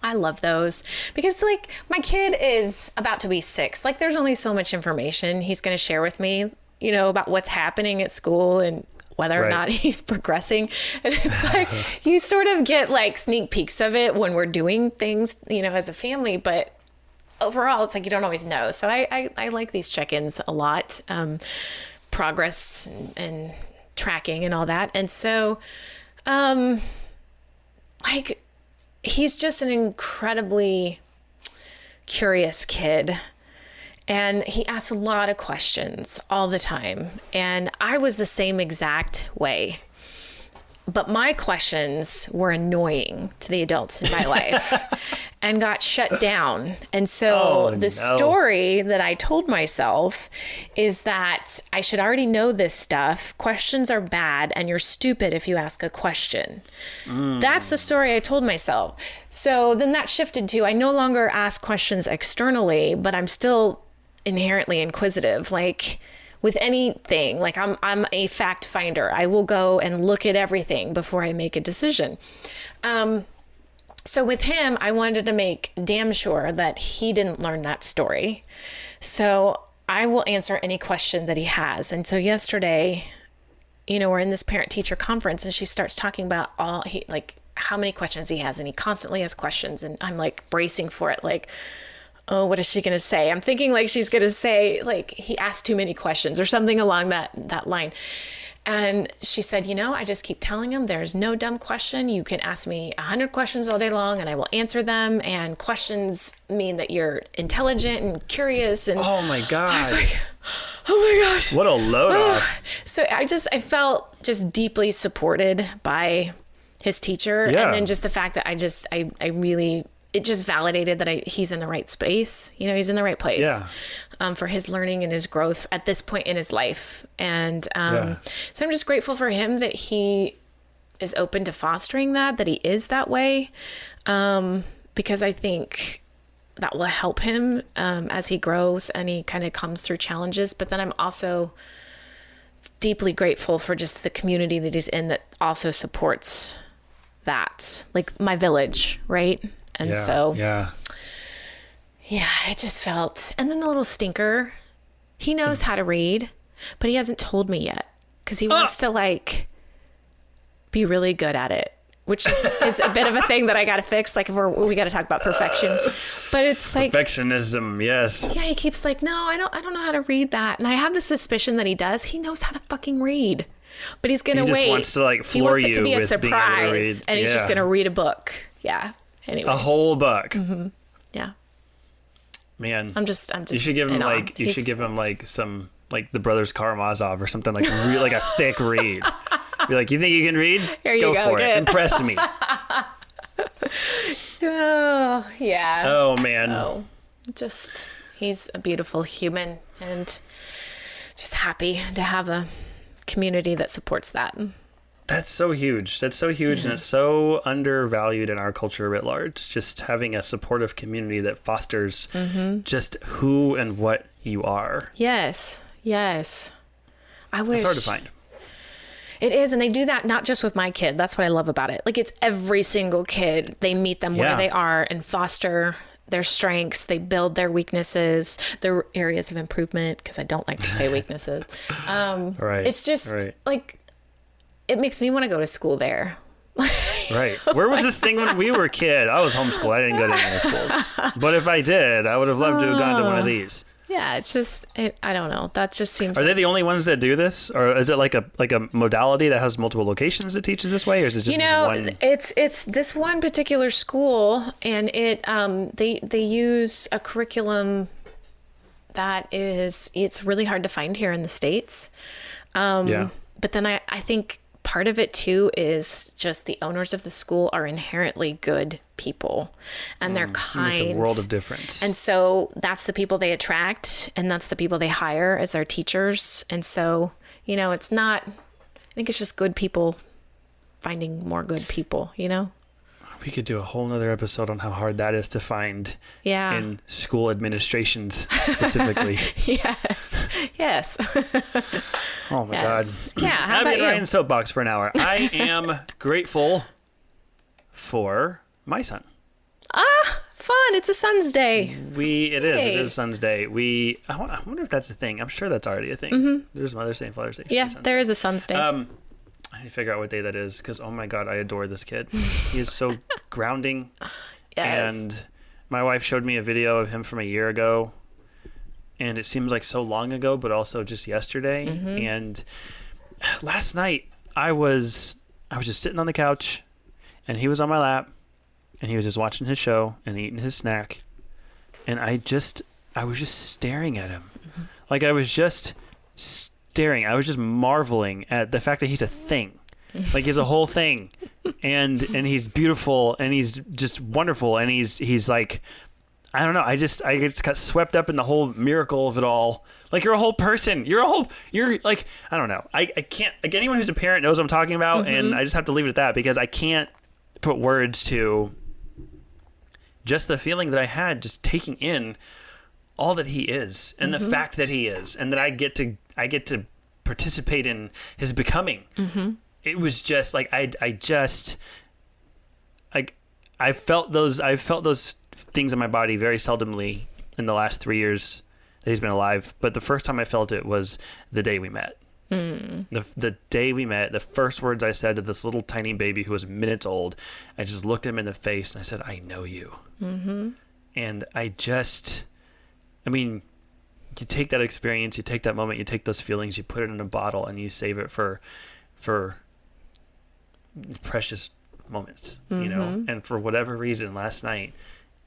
I love those because my kid is about to be 6. There's only so much information he's going to share with me, about what's happening at school and whether or not he's progressing. And it's you sort of get sneak peeks of it when we're doing things, as a family, but overall it's you don't always know. So I like these check-ins a lot, progress and tracking and all that. And so, he's just an incredibly curious kid. And he asks a lot of questions all the time. And I was the same exact way. But my questions were annoying to the adults in my life. and got shut down. And so the story that I told myself is that I should already know this stuff. Questions are bad and you're stupid if you ask a question. That's the story I told myself. So then that shifted to, I no longer ask questions externally, but I'm still inherently inquisitive. Like with anything, like I'm a fact finder. I will go and look at everything before I make a decision. So with him, I wanted to make damn sure that he didn't learn that story. So I will answer any question that he has. And so yesterday, we're in this parent-teacher conference and she starts talking about how many questions he has. And he constantly has questions. And I'm like bracing for it. Like, oh, what is she going to say? I'm thinking like she's going to say like he asked too many questions or something along that line. And she said, I just keep telling him there's no dumb question. You can ask me 100 questions all day long and I will answer them. And questions mean that you're intelligent and curious. And oh my God. I was like, oh my gosh. What a load off. So I felt just deeply supported by his teacher. Yeah. And then just the fact that I really, it just validated that he's in the right space. He's in the right place. Yeah. For his learning and his growth at this point in his life. And so I'm just grateful for him that he is open to fostering that he is that way. Because I think that will help him as he grows and he kind of comes through challenges. But then I'm also deeply grateful for just the community that he's in that also supports that. Like my village, right? And it just felt, and then the little stinker, he knows how to read, but he hasn't told me yet because he wants to be really good at it, which is a bit of a thing that I got to fix. Like we got to talk about perfection, but it's like perfectionism. Yes. Yeah. He keeps like, no, I don't know how to read that. And I have the suspicion that he does. He knows how to fucking read, but he's going to wait. He just wants to he floor wants it you to be a with being able to read. surprise and he's just going to read a book. Yeah. Anyway. A whole book. Mm-hmm. Yeah. Man, I'm just. You should give him some the Brothers Karamazov or something like a thick read. Be like, you think you can read? Here you go for again. it. Impress me. Oh yeah. Oh man. Oh, he's a beautiful human and just happy to have a community that supports that. That's so huge. And it's so undervalued in our culture writ large. Just having a supportive community that fosters just who and what you are. Yes. I wish. It's hard to find. It is, and they do that not just with my kid. That's what I love about it. Like it's every single kid. They meet them where they are and foster their strengths. They build their weaknesses, their areas of improvement, because I don't like to say weaknesses. Right. It's just like, it makes me want to go to school there. Right. Where was this thing when we were a kid? I was homeschooled. I didn't go to any schools. But if I did, I would have loved to have gone to one of these. Yeah, it's just, I don't know. That just seems. Are they the only ones that do this, or is it like a modality that has multiple locations that teaches this way, or is it just one? It's this one particular school, and they use a curriculum that it's really hard to find here in the States. But then I think part of it too is just the owners of the school are inherently good people and they're kind. It makes a world of difference. And so that's the people they attract and that's the people they hire as their teachers. And so, it's not, I think it's just good people finding more good people, We could do a whole nother episode on how hard that is to find in school administrations specifically. Yes. Oh my God. Yeah. How about you? Ryan's soapbox for an hour. I am grateful for my son. Fun. It's a son's day. It is son's day. I wonder if that's a thing. I'm sure that's already a thing. Mm-hmm. There's Mother's Day and Father's Day. Yeah, there is a son's day. I need to figure out what day that is because, oh my God, I adore this kid. He is so grounding. Yes. And my wife showed me a video of him from a year ago. And it seems like so long ago, but also just yesterday. Mm-hmm. And last night, I was just sitting on the couch, and he was on my lap, and he was just watching his show and eating his snack. And I was just staring at him. Mm-hmm. Like I was just staring. I was just marveling at the fact that he's a thing. Like he's a whole thing. and he's beautiful, and he's just wonderful, and he's like, I don't know, I just got swept up in the whole miracle of it all. Like, you're a whole person. You're like, I don't know. I can't, like, anyone who's a parent knows what I'm talking about, and I just have to leave it at that, because I can't put words to just the feeling that I had just taking in all that he is, and the fact that he is, and that I get to participate in his becoming. It was just like, I felt those things in my body very seldomly in the last 3 years that he's been alive. But the first time I felt it was the day we met. The day we met, the first words I said to this little tiny baby who was minutes old, I just looked him in the face and I said, I know you. And I mean, you take that experience, you take that moment, you take those feelings, you put it in a bottle, and you save it for precious moments, you know? And for whatever reason, last night,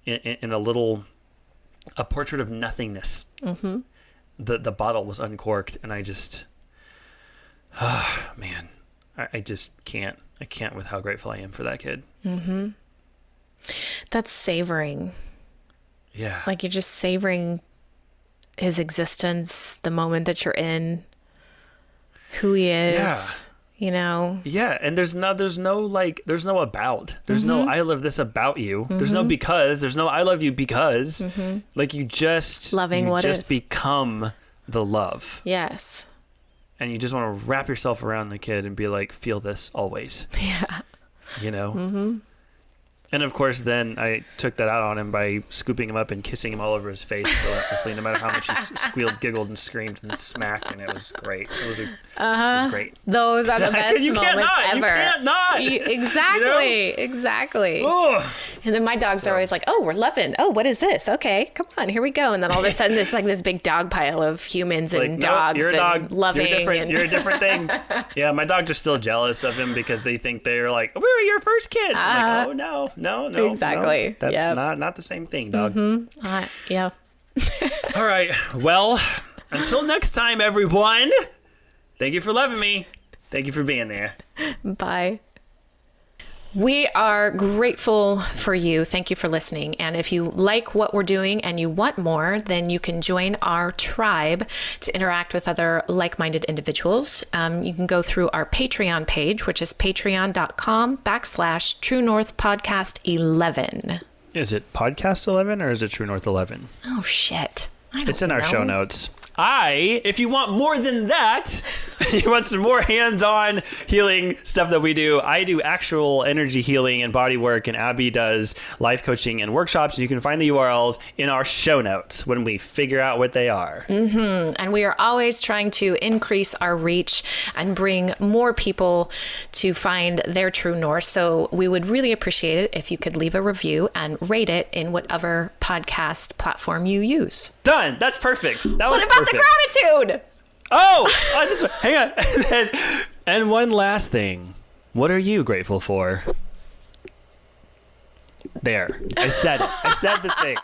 in a portrait of nothingness, the bottle was uncorked, and I just, man, I just can't. I can't with how grateful I am for that kid. That's savoring. Yeah. Like, you're just savoring his existence, the moment that you're in, who he is, you know? Yeah. And there's no about, there's no, I love this about you. There's no because, there's no, I love you because, like, you just become the love. Yes. And you just want to wrap yourself around the kid and be like, feel this always. Yeah. You know? And of course, then I took that out on him by scooping him up and kissing him all over his face relentlessly, no matter how much he squealed, giggled, and screamed and smacked, and it was great. It was great. Those are the best moments ever. You can't not. Exactly. You know? Exactly. Oh. And then my dogs are always like, oh, we're loving. Oh, what is this? Okay, come on, here we go. And then all of a sudden, it's like this big dog pile of humans and dogs you're a and dog. loving. You're a different thing. Yeah, my dogs are still jealous of him because they think they're like, we were your first kids. I'm like, oh, no. Exactly. No. That's not the same thing, dog. Yeah. All right. Well, until next time, everyone. Thank you for loving me. Thank you for being there. Bye. We are grateful for you. Thank you for listening. And if you like what we're doing and you want more, then you can join our tribe to interact with other like-minded individuals. You can go through our Patreon page, which is patreon.com/True North Podcast 11. Is it Podcast 11 or is it True North 11? Oh, shit. It's in our show notes. If you want more than that, you want some more hands-on healing stuff that we do, I do actual energy healing and body work, and Abby does life coaching and workshops. You can find the URLs in our show notes when we figure out what they are. And we are always trying to increase our reach and bring more people to find their true north. So we would really appreciate it if you could leave a review and rate it in whatever podcast platform you use. Done. That's perfect. What about the gratitude? This one. Hang on. And one last thing. What are you grateful for? There. I said it. I said the thing.